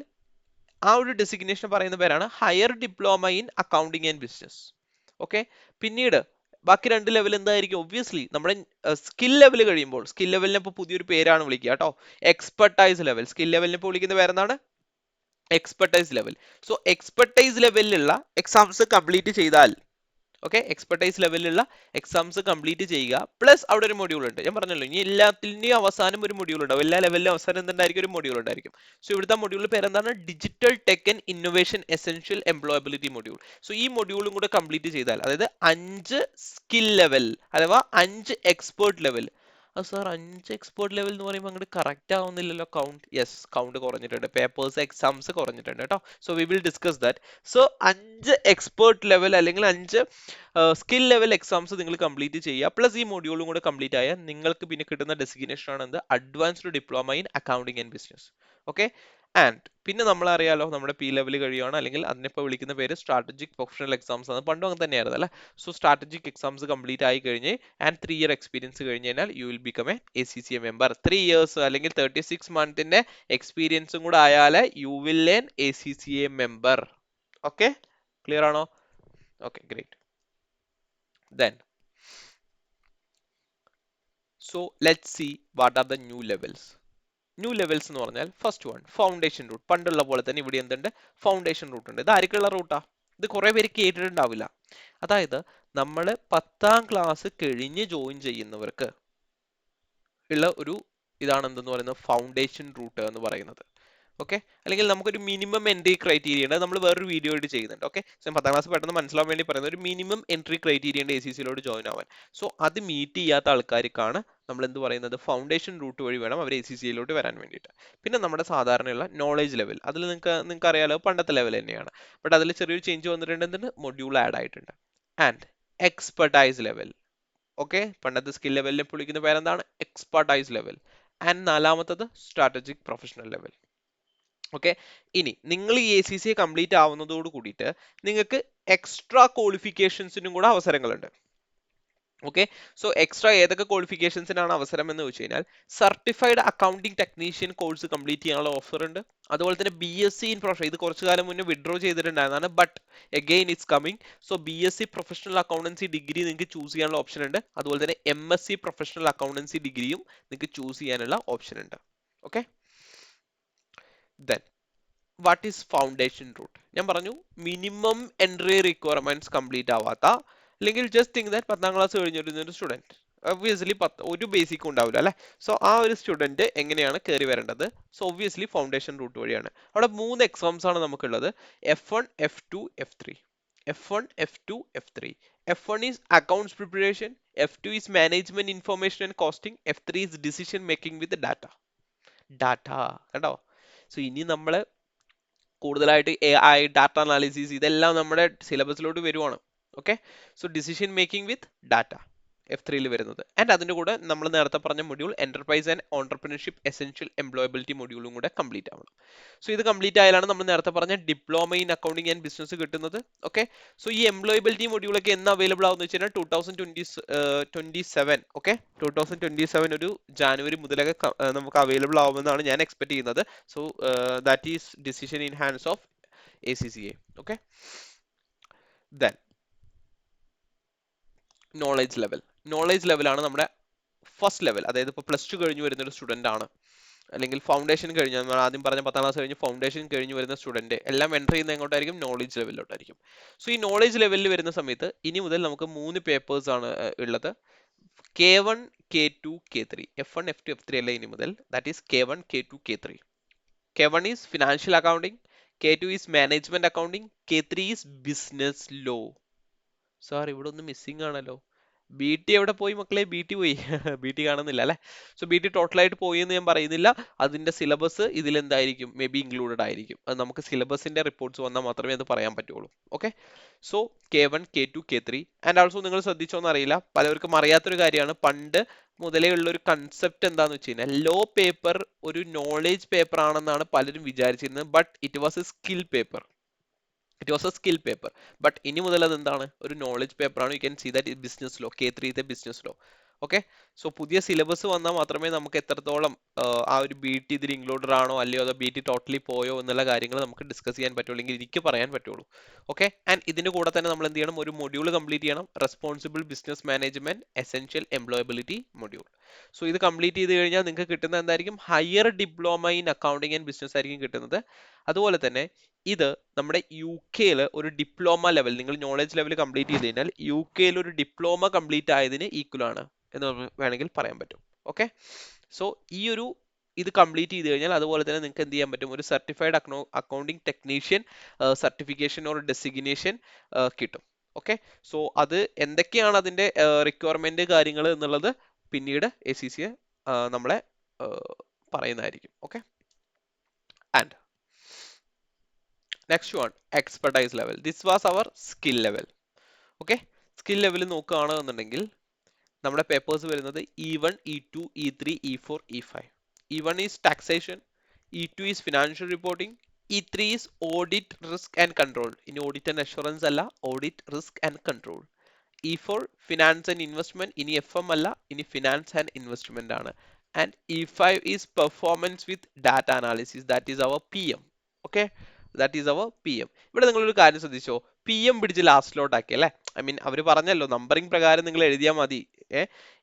ആ ഒരു ഡെസിഗ്നേഷൻ പറയുന്ന പേരാണ് higher diploma in accounting and business. Okay, പിന്നീട് ബാക്കി 2 ലെവൽ എന്തായിരിക്കും, ഒബ്വിയസ്ലി നമ്മുടെ സ്കിൽ ലെവൽ കഴിയുമ്പോൾ, സ്കിൽ ലെവലിനെ ഇപ്പോൾ പുതിയൊരു പേരാണ് വിളിക്കുക കേട്ടോ, എക്സ്പെർട്ടൈസ് ലെവൽ. സ്കിൽ ലെവലിനെ ഇപ്പോൾ വിളിക്കുന്ന പേരെന്താണ്, എക്സ്പെർട്ടൈസ് ലെവൽ. സോ എക്സ്പെർട്ടൈസ് ലെവലിലുള്ള എക്സാംസ് കംപ്ലീറ്റ് ചെയ്താൽ, ഓക്കെ, എക്സ്പെർട്ടൈസ് ലെവലിലുള്ള എക്സാംസ് കംപ്ലീറ്റ് ചെയ്യുക, പ്ലസ് അവിടെ ഒരു മൊഡ്യൂൾ ഉണ്ട്. ഞാൻ പറഞ്ഞല്ലോ, ഇനി എല്ലാത്തിൻ്റെയും അവസാനം ഒരു മൊഡ്യൂൾ ഉണ്ടാവും, എല്ലാ ലെവലിലും അവസാനം എന്തുണ്ടായിരിക്കും, ഒരു മൊഡ്യൂൾ ഉണ്ടായിരിക്കും. സോ ഇവിടുത്തെ മൊഡ്യൂളിന്റെ പേരെന്താണ്, digital tech and innovation essential employability module. So ഈ മൊഡ്യൂളും കൂടെ കംപ്ലീറ്റ് ചെയ്താൽ, അതായത് 5 സ്കിൽ ലെവൽ അഥവാ 5 എക്സ്പേർട്ട് ലെവൽ. അത് സാർ 5 എക്സ്പേർട്ട് ലെവൽ എന്ന് പറയുമ്പോൾ അങ്ങോട്ട് കറക്റ്റ് ആവുന്നില്ലല്ലോ കൗണ്ട്. യെസ്, കൗണ്ട് കുറഞ്ഞിട്ടുണ്ട്, പേപ്പേഴ്സ് എക്സാംസ് കുറഞ്ഞിട്ടുണ്ട് കേട്ടോ. So we will discuss that. So 5 expert level അല്ലെങ്കിൽ 5 സ്കിൽ ലെവൽ എക്സാംസ് നിങ്ങൾ കംപ്ലീറ്റ് ചെയ്യുക, പ്ലസ് ഈ മൊഡ്യൂളും കൂടെ കംപ്ലീറ്റ് ആയാൽ നിങ്ങൾക്ക് പിന്നെ കിട്ടുന്ന ഡെസിഗ്നേഷൻ ആണ് എന്ത്, advanced diploma in accounting and business. Okay, and പിന്നെ നമ്മൾ അറിയാലോ, നമ്മുടെ P ലെവൽ കഴിയുകയാണ്, അല്ലെങ്കിൽ അതിനിപ്പോൾ വിളിക്കുന്ന പേര് സ്ട്രാറ്റജിക് പ്രൊഫഷണൽ എക്സാംസ് ആണ്. പണ്ടും അങ്ങനെ തന്നെയായിരുന്നു അല്ലേ? സോ സ്ട്രാറ്റജിക് എക്സാംസ് കംപ്ലീറ്റ് ആയി കഴിഞ്ഞ് ആൻഡ് 3 ഇയർ എക്സ്പീരിയൻസ് കഴിഞ്ഞ് കഴിഞ്ഞാൽ you will become a ACCA member. 3 years അല്ലെങ്കിൽ 36 മന്തിന്റെ എക്സ്പീരിയൻസും കൂടെ ആയാലേ you will learn ACCA member. Okay, clear ആണോ? Okay, great. Then, so let's see what are the new levels. New levels എന്ന് പറഞ്ഞാൽ ഫസ്റ്റ് വൺ ഫൗണ്ടേഷൻ റൂട്ട്. പണ്ടുള്ള പോലെ തന്നെ ഇവിടെ എന്തുണ്ട്, ഫൗണ്ടേഷൻ റൂട്ട് ഉണ്ട്. ഇത് ആർക്കുള്ള റൂട്ടാ, ഇത് കുറെ പേര് കേട്ടിട്ടുണ്ടാവില്ല. അതായത് നമ്മൾ 10ാം ക്ലാസ് കഴിഞ്ഞ് ജോയിൻ ചെയ്യുന്നവർക്ക് ഉള്ള ഒരു ഇതാണ് എന്തെന്ന് പറയുന്നത്, ഫൗണ്ടേഷൻ റൂട്ട് എന്ന് പറയുന്നത്. ഓക്കെ, അല്ലെങ്കിൽ നമുക്കൊരു മിനിമം എൻട്രി ക്രൈറ്റീരിയ ഉണ്ട്, നമ്മൾ വേറൊരു വീഡിയോ ആയിട്ട് ചെയ്യുന്നുണ്ട്. ഓക്കെ, സോ 10ാം ക്ലാസ് പെട്ടെന്ന് മനസ്സിലാവാൻ വേണ്ടി പറയുന്നത്, ഒരു മിനിമം എൻട്രി ക്രൈറ്റീരിയ ഉണ്ട് ACCയിലോട്ട് ജോയിൻ ആവാൻ. സോ അത് മീറ്റ് ചെയ്യാത്ത ആൾക്കാർക്കാണ് നമ്മൾ എന്ത് പറയുന്നത്, ഫൗണ്ടേഷൻ റൂട്ട് വഴി വേണം അവർ ACCയിലോട്ട് വരാൻ വേണ്ടിയിട്ട്. പിന്നെ നമ്മുടെ സാധാരണയുള്ള നോളേജ് ലെവൽ, അതിൽ നിങ്ങൾക്ക് അറിയാലോ പണ്ടത്തെ ലെവൽ തന്നെയാണ്, ബട്ട് അതിൽ ചെറിയൊരു ചേഞ്ച് വന്നിട്ടുണ്ട്, എന്തുണ്ട്, മൊഡ്യൂൾ ആഡ് ആയിട്ടുണ്ട്. ആൻഡ് എക്സ്പെർട്ടൈസ് ലെവൽ, ഓക്കെ, പണ്ടത്തെ സ്കിൽ ലെവലിനെ വിളിക്കുന്ന പേരെന്താണ്, എക്സ്പെർട്ടൈസ് ലെവൽ. ആൻഡ് നാലാമത്തത് സ്ട്രാറ്റജിക് പ്രൊഫഷണൽ ലെവൽ. ഓക്കെ, ഇനി നിങ്ങൾ ഈ ACCA കംപ്ലീറ്റ് ആവുന്നതോട് കൂടിയിട്ട് നിങ്ങൾക്ക് എക്സ്ട്രാ ക്വാളിഫിക്കേഷൻസിനും കൂടെ അവസരങ്ങളുണ്ട്. ഓക്കെ, സോ എക്സ്ട്രാ ഏതൊക്കെ ക്വാളിഫിക്കേഷൻസിനാണ് അവസരം എന്ന് വെച്ച് കഴിഞ്ഞാൽ, certified accounting technician course complete ചെയ്യാനുള്ള ഓഫർ ഉണ്ട്. അതുപോലെ തന്നെ BSc ഇൻ പ്രൊഫഷൻ, ഇത് കുറച്ചു കാലം മുന്നേ വിഡ്രോ ചെയ്തിട്ടുണ്ടായിരുന്നതാണ്, but again it's coming. So BSc professional accountancy degree നിങ്ങൾക്ക് ചൂസ് ചെയ്യാനുള്ള ഓപ്ഷൻ ഉണ്ട്. അതുപോലെ തന്നെ MSc പ്രൊഫഷണൽ അക്കൗണ്ടൻസി ഡിഗ്രിയും നിങ്ങൾക്ക് ചൂസ് ചെയ്യാനുള്ള ഓപ്ഷൻ ഉണ്ട്. Okay, then what is foundation route? ഞാൻ പറഞ്ഞു മിനിമം എൻട്രി റിക്വയർമെന്റ്സ് കംപ്ലീറ്റ് ആവാത്ത, അല്ലെങ്കിൽ ജസ്റ്റ് തിങ്ക് ദാറ്റ് 10ാം ക്ലാസ് കഴിഞ്ഞിരുന്ന ഒരു സ്റ്റുഡന്റ്, ഒബ്വിയസ്ലി ഒരു ബേസിക്കും ഉണ്ടാവില്ല അല്ലെ. സോ ആ ഒരു സ്റ്റുഡന്റ് എങ്ങനെയാണ് കയറി വരേണ്ടത്? സോ ഒബ്വിയസ്ലി ഫൗണ്ടേഷൻ റൂട്ട് വഴിയാണ്. അവിടെ 3 എക്സാംസ് ആണ് നമുക്കുള്ളത്. F1, F2, F3. F1, F2, F3. F1 is accounts preparation, F2 is management information and costing, F3 is decision making with data. Data കണ്ടോ? സോ ഇനി നമ്മൾ കൂടുതലായിട്ട് AI, ഡാറ്റ അനാലിസിസ് ഇതെല്ലാം നമ്മുടെ സിലബസിലോട്ട് വരുവാണ്. ഓക്കെ, സോ ഡിസിഷൻ മേക്കിംഗ് വിത്ത് data F3 വരുന്നത്. And അതിന്റെ കൂടെ നമ്മൾ നേരത്തെ പറഞ്ഞ module enterprise and entrepreneurship essential employability മൊഡ്യൂളും കൂടെ കംപ്ലീറ്റ് ആവണം. സോ ഇത് കംപ്ലീറ്റ് ആയാലാണ് നമ്മൾ നേരത്തെ പറഞ്ഞ diploma in accounting and business കിട്ടുന്നത്. ഓക്കെ, സോ ഈ എംപ്ലോയബിലിറ്റി മൊഡ്യൂളൊക്കെ എന്ന് അവൈലബിൾ ആവുന്ന വെച്ച് കഴിഞ്ഞാൽ 2027. ഓക്കെ, 2027 ഒരു ജാനുവരി മുതലൊക്കെ നമുക്ക് അവൈലബിൾ ആവുമെന്നാണ് ഞാൻ എക്സ്പെക്ട് ചെയ്യുന്നത്. So that is decision in hands of ACCA. Okay, then knowledge ലെവലാണ് നമ്മുടെ ഫസ്റ്റ് ലെവൽ. അതായത് ഇപ്പോൾ +2 കഴിഞ്ഞ് വരുന്ന ഒരു സ്റ്റുഡന്റ് ആണ്, അല്ലെങ്കിൽ ഫൗണ്ടേഷൻ കഴിഞ്ഞ, നമ്മൾ ആദ്യം പറഞ്ഞ 10ാം ക്ലാസ് കഴിഞ്ഞ് ഫൗണ്ടേഷൻ കഴിഞ്ഞ് വരുന്ന സ്റ്റുഡന്റ് എല്ലാം എൻ്റർ ചെയ്യുന്ന എങ്ങോട്ടായിരിക്കും? നോളേജ് ലെവലിലോട്ടായിരിക്കും. സോ ഈ നോളേജ് ലെവലിൽ വരുന്ന സമയത്ത് ഇനി മുതൽ നമുക്ക് 3 പേപ്പേഴ്സ് ആണ് ഉള്ളത്. K1, K2, K3. F1, F2, F3 അല്ല ഇനി മുതൽ. That is K1, K2, K3. K1 is financial accounting, K2 is management accounting, K3 is business law. Sir ഇവിടെ ഒന്ന് മിസ്സിംഗ് ആണല്ലോ. BT എവിടെ പോയി മക്കളെ? BT പോയി. BT കാണുന്നില്ല അല്ലെ. സോ BT ടോട്ടലായിട്ട് പോയി എന്ന് ഞാൻ പറയുന്നില്ല. അതിന്റെ സിലബസ് ഇതിൽ എന്തായിരിക്കും? മേ ബി ഇൻക്ലൂഡഡ് ആയിരിക്കും. അത് നമുക്ക് സിലബസിന്റെ റിപ്പോർട്ട്സ് വന്നാൽ മാത്രമേ അത് പറയാൻ പറ്റുള്ളൂ. Okay, so K1, K2, K3. And also നിങ്ങൾ ശ്രദ്ധിച്ചോന്ന് അറിയില്ല, പലർക്കും അറിയാത്തൊരു കാര്യമാണ്. പണ്ട് മുതലേ ഉള്ള ഒരു കൺസെപ്റ്റ് എന്താന്ന് വെച്ച് കഴിഞ്ഞാൽ ലോ പേപ്പർ ഒരു നോളേജ് പേപ്പർ ആണെന്നാണ് പലരും വിചാരിച്ചിരുന്നത്. But it was a skill paper. But ഇനി മുതൽ അത് എന്താണ്? ഒരു നോളജ് പേപ്പർ ആണ്. You can see that business law, K3 business law. Okay, so പുതിയ സിലബസ് വന്നാൽ മാത്രമേ നമുക്ക് എത്രത്തോളം ആ ഒരു BT ഇതിൽ ഇൻക്ലൂഡഡ് ആണോ അല്ലയോ അതോ BT ടോട്ടലി പോയോ എന്നുള്ള കാര്യങ്ങൾ നമുക്ക് ഡിസ്കസ് ചെയ്യാൻ പറ്റുള്ളൂ, അല്ലെങ്കിൽ എനിക്ക് പറയാൻ പറ്റുള്ളൂ. ഓക്കെ, ആൻഡ് ഇതിന്റെ കൂടെ തന്നെ നമ്മൾ എന്ത് ചെയ്യണം? ഒരു മൊഡ്യൂൾ കംപ്ലീറ്റ് ചെയ്യണം, responsible business management essential employability module. So ഇത് കംപ്ലീറ്റ് ചെയ്ത് കഴിഞ്ഞാൽ നിങ്ങൾക്ക് കിട്ടുന്ന എന്തായിരിക്കും? Higher diploma in accounting and business ആയിരിക്കും കിട്ടുന്നത്. അതുപോലെ തന്നെ ഇത് നമ്മുടെ UK ഒരു ഡിപ്ലോമ ലെവൽ, നിങ്ങൾ നോളജ് ലെവൽ കംപ്ലീറ്റ് ചെയ്ത് കഴിഞ്ഞാൽ UK ഒരു ഡിപ്ലോമ കംപ്ലീറ്റ് ആയതിന് ഈക്വൽ ആണ് എന്ന് വേണമെങ്കിൽ പറയാൻ പറ്റും. ഓക്കെ, സോ ഈ ഒരു ഇത് കംപ്ലീറ്റ് ചെയ്ത് കഴിഞ്ഞാൽ അതുപോലെ തന്നെ നിങ്ങൾക്ക് എന്ത് ചെയ്യാൻ പറ്റും? ഒരു certified accounting technician certification or designation കിട്ടും. ഓക്കെ, സോ അത് എന്തൊക്കെയാണ് അതിന്റെ റിക്വയർമെന്റ് കാര്യങ്ങൾ എന്നുള്ളത് പിന്നീട് ACCA നമ്മളെ പറയുന്നതായിരിക്കും. Okay, and next one, expertise level. This was our skill level. Okay, skill level നോക്കുകയാണെന്നുണ്ടെങ്കിൽ നമ്മുടെ പേപ്പേഴ്സ് വരുന്നത് E1, E2, E3, E4, E5. E1 is taxation, E2 is financial reporting, E3 is audit, risk and control. ഇനി audit and assurance അല്ല, audit, risk and control. E4 finance and investment, ഇനി FM അല്ല, ഇനി finance and investment ആണ്. And E5 is performance with data analysis, that is our PM. Okay, that is our PM. ഇവിടെ നിങ്ങളൊരു കാര്യം ശ്രദ്ധിച്ചോ, PM പിടിച്ച് ലാസ്റ്റിലോട്ടാക്കി അല്ലെ. ഐ മീൻ അവർ പറഞ്ഞല്ലോ നമ്പറിംഗ് പ്രകാരം നിങ്ങൾ എഴുതിയാൽ മതി.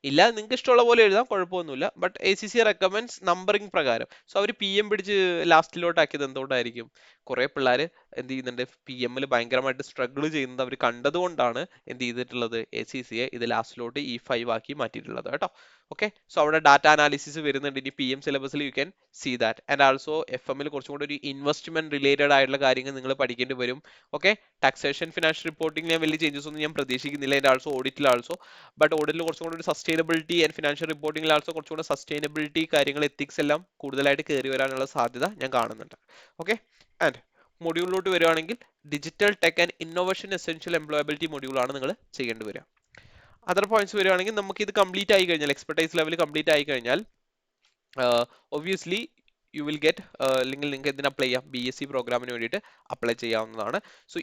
ഇല്ല, നിങ്ങൾക്ക് ഇഷ്ടമുള്ള പോലെ എഴുതാം, കുഴപ്പമൊന്നുമില്ല. ബട്ട് ACCA റെക്കമെൻഡ്സ് നമ്പറിംഗ് പ്രകാരം. സോ അവർ PM പിടിച്ച് ലാസ്റ്റിലോട്ടാക്കിയത് എന്തുകൊണ്ടായിരിക്കും? കുറെ പിള്ളേർ എന്ത് ചെയ്യുന്നുണ്ട്? PM ഭയങ്കരമായിട്ട് സ്ട്രഗിൾ ചെയ്യുന്നത് അവർ കണ്ടതുകൊണ്ടാണ് എന്ത് ചെയ്തിട്ടുള്ളത്? ACCA ഇത് ലാസ്റ്റിലോട്ട് E5 ആക്കി മാറ്റിയിട്ടുള്ളത് കേട്ടോ. ഓക്കെ, സോ അവിടെ ഡാറ്റ അനാലിസിസ് വരുന്നുണ്ട്. ഇനി PM സിലബസിൽ you can see that. And also FM കുറച്ചും കൂടി ഒരു ഇൻവെസ്റ്റ്മെന്റ് റിലേറ്റഡ് ആയിട്ടുള്ള കാര്യങ്ങൾ നിങ്ങൾ പഠിക്കേണ്ടി വരും. ഓക്കെ, ടാക്സേഷൻ, ഫിനാൻഷ്യൽ റിപ്പോർട്ടിംഗ് ഞാൻ വലിയ ചേഞ്ചസ് ഒന്നും ഞാൻ പ്രതീക്ഷിക്കുന്നില്ല. ആൻഡ് ആൾസോ ഓഡിറ്റിൽ ആൾസോ, ബട്ട് ഓഡിറ്റിൽ കുറച്ചും കൂടി ഒരു സസ്റ്റൈനബിലിറ്റി ആൻഡ് ഫിനാൻഷ്യൽ റിപ്പോർട്ടിംഗിൽ ആൾസോ കുറച്ചും കൂടി സസ്റ്റൈനബിലിറ്റി കാര്യങ്ങൾ, എത്തിക്സ് എല്ലാം കൂടുതലായിട്ട് കയറി വരാനുള്ള സാധ്യത ഞാൻ കാണുന്നുണ്ട്. ഓക്കെ, ആൻഡ് മൊഡ്യൂളിലോട്ട് വരുവാണെങ്കിൽ digital tech and innovation essential employability module ആണ് നിങ്ങൾ ചെയ്യേണ്ടി വരിക. അതർ പോയിന്റ്സ് വരുവാണെങ്കിൽ നമുക്ക് ഇത് കംപ്ലീറ്റ് ആയി കഴിഞ്ഞാൽ, എക്സ്പെർട്ടൈസ് ലെവൽ കംപ്ലീറ്റ് ആയി കഴിഞ്ഞാൽ ഒബ്വിയസ്ലി യു വിൽ ഗെറ്റ്, അല്ലെങ്കിൽ നിങ്ങൾക്ക് എന്തിനു അപ്ലൈ ചെയ്യാം? BSc പ്രോഗ്രാമിന് വേണ്ടിയിട്ട് അപ്ലൈ ചെയ്യാവുന്നതാണ്. സോ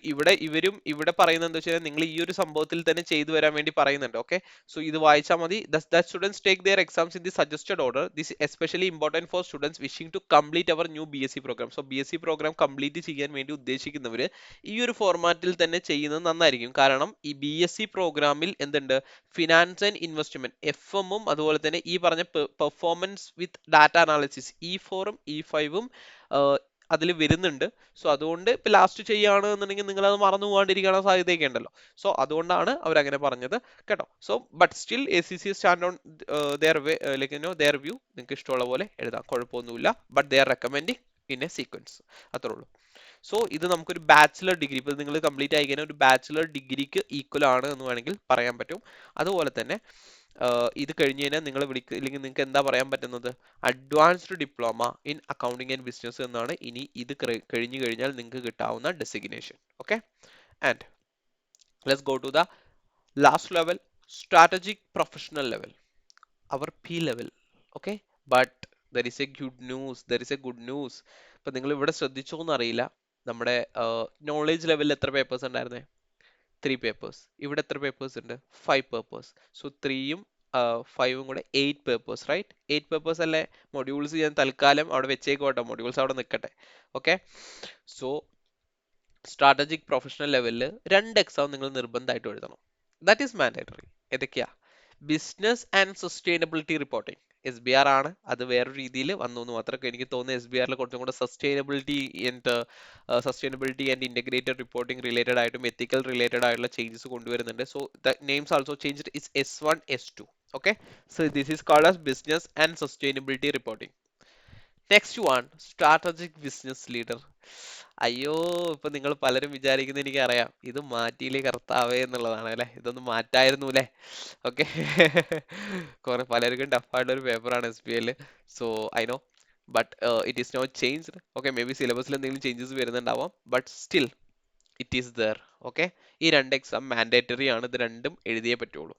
ഇവിടെ പറയുന്നത് എന്താ വെച്ചാൽ നിങ്ങൾ ഈ ഒരു സംഭവത്തിൽ തന്നെ ചെയ്തു വരാൻ വേണ്ടി പറയുന്നുണ്ട്. ഓക്കെ, സോ ഇത് വായിച്ചാൽ മതി. That students take their exams in the suggested order. This especially important for students wishing to complete our new BSc programme. So BSc programme complete ചെയ്യാൻ വേണ്ടി ഉദ്ദേശിക്കുന്നവർ ഈ ഒരു ഫോർമാറ്റിൽ തന്നെ ചെയ്യുന്നത് നന്നായിരിക്കും. കാരണം ഈ BSc പ്രോഗ്രാമിൽ എന്തുണ്ട്? ഫിനാൻസ് ആൻഡ് ഇൻവെസ്റ്റ്മെന്റ് FM അതുപോലെ തന്നെ ഈ പറഞ്ഞ പെർഫോമൻസ് വിത്ത് ഡാറ്റ അനാലിസിസ് E4 E5 അതിൽ വരുന്നുണ്ട്. സോ അതുകൊണ്ട് ഇപ്പൊ ലാസ്റ്റ് ചെയ്യുകയാണെന്നുണ്ടെങ്കിൽ നിങ്ങൾ അത് മറന്നു പോകാണ്ടിരിക്കാനുള്ള സാധ്യതയൊക്കെ ഉണ്ടല്ലോ. സോ അതുകൊണ്ടാണ് അവരങ്ങനെ പറഞ്ഞത് കേട്ടോ. So but still ACC stand on their way, like their view. നിങ്ങൾക്ക് ഇഷ്ടമുള്ള പോലെ എഴുതാം, കുഴപ്പമൊന്നുമില്ല. But they are recommending in a sequence. അത്രേ ഉള്ളൂ. സോ ഇത് നമുക്കൊരു ബാച്ചിലർ ഡിഗ്രി, ഇപ്പൊ നിങ്ങൾ കംപ്ലീറ്റ് ആയി കഴിഞ്ഞാൽ ഒരു ബാച്ചിലർ ഡിഗ്രിക്ക് ഈക്വൽ ആണ് എന്ന് വേണമെങ്കിൽ പറയാൻ പറ്റും. അതുപോലെ തന്നെ ഇത് കഴിഞ്ഞ് കഴിഞ്ഞാൽ നിങ്ങൾ ഇല്ലെങ്കിൽ നിങ്ങൾക്ക് എന്താ പറയാൻ പറ്റുന്നത്, advanced diploma in accounting and business എന്നാണ് ഇനി ഇത് കഴിഞ്ഞു കഴിഞ്ഞാൽ നിങ്ങൾക്ക് കിട്ടാവുന്ന designation. Okay, and let's go to the last level, strategic professional level, our P level. Okay, but there is a good news, there is a good news. ഇപ്പൊ നിങ്ങൾ ഇവിടെ ശ്രദ്ധിച്ചോ എന്നറിയില്ല, നമ്മുടെ നോളേജ് ലെവലിൽ എത്ര പേപ്പേഴ്സ് ഉണ്ടായിരുന്നേ? 3 പേപ്പേഴ്സ്. ഇവിടെ എത്ര പേപ്പേഴ്സ് ഉണ്ട്? 5 പേപ്പേഴ്സ്. സോ 3യും 5ഉം കൂടെ 8 പേപ്പേഴ്സ്, റൈറ്റ്? 8 പേപ്പേഴ്സ് അല്ലേ? മൊഡ്യൂൾസ് ഞാൻ തൽക്കാലം അവിടെ വെച്ചേക്കോട്ടെ, മൊഡ്യൂൾസ് അവിടെ നിൽക്കട്ടെ. ഓക്കെ, സോ സ്ട്രാറ്റജിക് പ്രൊഫഷണൽ ലെവലിൽ 2 എക്സാം നിങ്ങൾ നിർബന്ധമായിട്ട് എഴുതണം. That is mandatory. ഏതൊക്കെയാ? Business and sustainability reporting, SBR ആണ്. അത് വേറൊരു രീതിയിൽ വന്നു എന്ന് മാത്രമേ എനിക്ക് തോന്നുന്നു. SBRൽ കുറച്ചും കൂടെ sustainability and integrated reporting related ആയിട്ടും എത്തിക്കൽ റിലേറ്റഡ് ആയിട്ടുള്ള ചേഞ്ചസ് കൊണ്ടുവരുന്നുണ്ട്. So the names also changed is S1 S2. Okay, so this is called as business and sustainability reporting. Next one, strategic business leader. അയ്യോ, ഇപ്പൊ നിങ്ങൾ പലരും വിചാരിക്കുന്നത് എനിക്കറിയാം, ഇത് മാറ്റിയില്ലേ കർത്താവേ എന്നുള്ളതാണ് അല്ലെ. ഇതൊന്ന് മാറ്റായിരുന്നു അല്ലെ. ഓക്കെ, കുറെ പലർക്കും ടഫായിട്ടുള്ള ഒരു പേപ്പറാണ് SBL. So I know, but it is not changed. Okay, may be സിലബസിൽ എന്തെങ്കിലും ചേഞ്ചസ് വരുന്നുണ്ടാവാം, but still it is there. Okay, ഈ 2 എക്സാം മാൻഡേറ്ററി ആണ്, ഇത് രണ്ടും എഴുതിയേ പറ്റുള്ളൂ.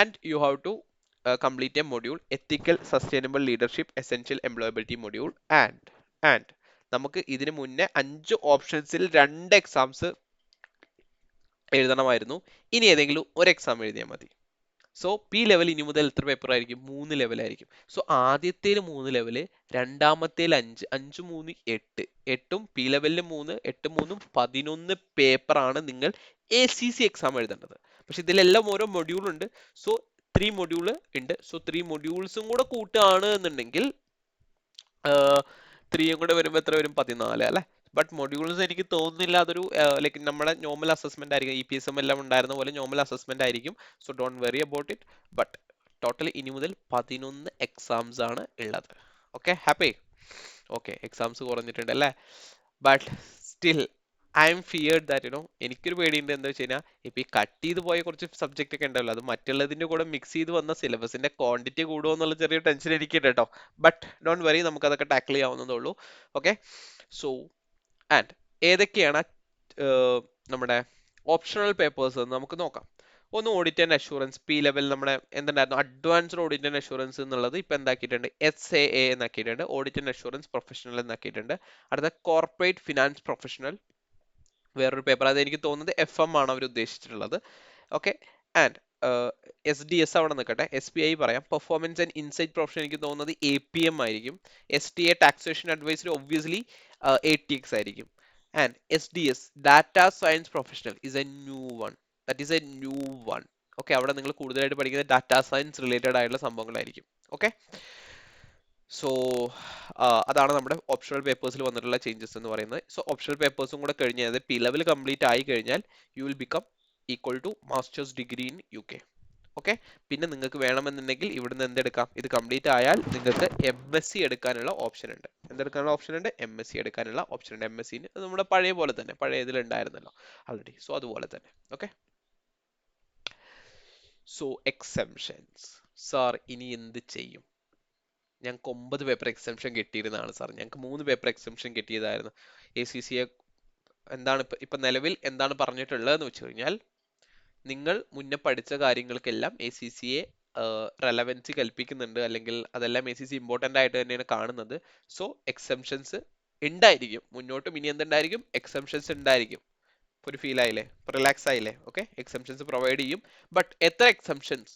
And you have to complete a module, ethical sustainable leadership essential employability module. And നമുക്ക് ഇതിന് മുന്നേ 5 ഓപ്ഷൻസിൽ 2 എക്സാംസ് എഴുതണമായിരുന്നു. ഇനി ഏതെങ്കിലും ഒരു എക്സാം എഴുതിയാൽ മതി. സോ P ലെവൽ ഇനി മുതൽ എത്ര പേപ്പർ ആയിരിക്കും? 3 ലെവലായിരിക്കും. സോ ആദ്യത്തേൽ 3 ലെവല്, രണ്ടാമത്തേൽ 5, 5 3 8, 8ഉം P ലെവലിൽ 3, 8 3 11 പേപ്പറാണ് നിങ്ങൾ ACC എക്സാം എഴുതേണ്ടത്. പക്ഷെ ഇതിലെല്ലാം ഓരോ മൊഡ്യൂൾ ഉണ്ട്. സോ 3 മൊഡ്യൂൾ ഉണ്ട്. സോ 3 മൊഡ്യൂൾസും കൂടെ കൂട്ടുകയാണ് എന്നുണ്ടെങ്കിൽ 3യും കൂടെ വരുമ്പോൾ എത്ര വരും? 14 അല്ലെ. ബട്ട് മൊഡ്യൂൾസ് എനിക്ക് തോന്നുന്നില്ല അതൊരു ലൈക്ക് നമ്മുടെ നോർമൽ അസസ്മെന്റ് ആയിരിക്കും. EPSM എല്ലാം ഉണ്ടായിരുന്ന പോലെ നോർമൽ അസസ്മെന്റ് ആയിരിക്കും. So don't worry about it. But total ഇനി മുതൽ 11 എക്സാംസ് ആണ് ഉള്ളത്. Okay, happy? ഓക്കെ, എക്സാംസ് കുറഞ്ഞിട്ടുണ്ട് അല്ലേ. But still I M feared that എനിക്കൊരു പേടിയുണ്ട്. എന്താ വെച്ച് കഴിഞ്ഞാൽ ഇപ്പൊ ഈ കട്ട് ചെയ്ത് പോയ കുറച്ച് സബ്ജക്റ്റ് ഒക്കെ ഉണ്ടല്ലോ, അത് മറ്റുള്ളതിന്റെ കൂടെ മിക്സ് ചെയ്ത് വന്ന സിലബസിന്റെ ക്വാണ്ടിറ്റി കൂടുമോ എന്നുള്ള ചെറിയ ടെൻഷൻ എനിക്കുണ്ട് കേട്ടോ. ബട്ട് ഡോണ്ട് വറി, നമുക്ക് അതൊക്കെ ടാക്കിൾ ചെയ്യാവുന്നതേ ഉള്ളൂ. ഓക്കെ, സോ ആൻഡ് ഏതൊക്കെയാണ് നമ്മുടെ ഓപ്ഷണൽ പേപ്പേഴ്സ് എന്ന് നമുക്ക് നോക്കാം. ഒന്ന് audit and assurance. P level നമ്മുടെ എന്തുണ്ടായിരുന്നു? അഡ്വാൻസ്ഡ് ഓഡിറ്റ് ആൻഡ് അഷുറൻസ് എന്നുള്ളത് ഇപ്പൊ എന്താക്കിയിട്ടുണ്ട്? SAA എന്നാക്കിയിട്ടുണ്ട്. ഓഡിറ്റ് ആൻഡ് അഷുറൻസ് പ്രൊഫഷണൽ എന്നാക്കിയിട്ടുണ്ട്. അടുത്ത കോർപ്പറേറ്റ് ഫിനാൻസ് പ്രൊഫഷണൽ, വേറൊരു പേപ്പർ. അത് എനിക്ക് തോന്നുന്നത് FM ആണ് അവർ ഉദ്ദേശിച്ചിട്ടുള്ളത്. ഓക്കെ, ആൻഡ് SDS അവിടെ നിൽക്കട്ടെ. SPI പറയാം. പെർഫോമൻസ് ആൻഡ് ഇൻസൈറ്റ് പ്രൊഫഷൻ എനിക്ക് തോന്നുന്നത് APM ആയിരിക്കും. STA taxation advisory obviously ATX ആയിരിക്കും. And SDS data science professional is A new one. That is A new one. Okay, അവിടെ നിങ്ങൾ കൂടുതലായിട്ട് പഠിക്കുന്നത് ഡാറ്റ സയൻസ് റിലേറ്റഡ് ആയിട്ടുള്ള സംഭവങ്ങളായിരിക്കും. ഓക്കെ, സോ അതാണ് നമ്മുടെ ഓപ്ഷണൽ പേപ്പേഴ്സിൽ വന്നിട്ടുള്ള ചേഞ്ചസ് എന്ന് പറയുന്നത്. സോ ഓപ്ഷണൽ പേപ്പേഴ്സും കൂടെ കഴിഞ്ഞാൽ P ലെവൽ കംപ്ലീറ്റ് ആയി കഴിഞ്ഞാൽ you will become equal to masters degree in UK. Okay, പിന്നെ നിങ്ങൾക്ക് വേണമെന്നുണ്ടെങ്കിൽ ഇവിടുന്ന് എന്തെടുക്കാം? ഇത് കംപ്ലീറ്റ് ആയാൽ നിങ്ങൾക്ക് MSc എടുക്കാനുള്ള ഓപ്ഷൻ ഉണ്ട്. എന്തെടുക്കാനുള്ള ഓപ്ഷൻ ഉണ്ട്? MSc എടുക്കാനുള്ള ഓപ്ഷൻ ഉണ്ട്. MSc നമ്മുടെ പഴയ പോലെ തന്നെ, പഴയ ഇതിൽ ഉണ്ടായിരുന്നല്ലോ ആൾറെഡി. സോ അതുപോലെ തന്നെ. Okay, so എക്സെംഷൻസ്. സാർ ഇനി എന്ത് ചെയ്യും? ഞങ്ങൾക്ക് 9 പേപ്പർ എക്സെംഷൻ കിട്ടിയിരുന്നതാണ് സാർ. ഞങ്ങൾക്ക് 3 പേപ്പർ എക്സെംഷൻ കിട്ടിയതായിരുന്നു. ACCയെ എന്താണ് ഇപ്പൊ നിലവിൽ എന്താണ് പറഞ്ഞിട്ടുള്ളതെന്ന് വെച്ച് കഴിഞ്ഞാൽ, നിങ്ങൾ മുന്നേ പഠിച്ച കാര്യങ്ങൾക്കെല്ലാം ACCയെ റെലവൻസി കൽപ്പിക്കുന്നുണ്ട്, അല്ലെങ്കിൽ അതെല്ലാം ACC ഇമ്പോർട്ടന്റ് ആയിട്ട് തന്നെയാണ് കാണുന്നത്. സോ എക്സെംഷൻസ് ഉണ്ടായിരിക്കും മുന്നോട്ടും. ഇനി എന്തുണ്ടായിരിക്കും? എക്സെംഷൻസ് ഉണ്ടായിരിക്കും. ഒരു ഫീൽ ആയില്ലേ? റിലാക്സ് ആയില്ലേ? ഓക്കെ, എക്സെംഷൻസ് പ്രൊവൈഡ് ചെയ്യും. ബട്ട് എത്ര എക്സെംഷൻസ്,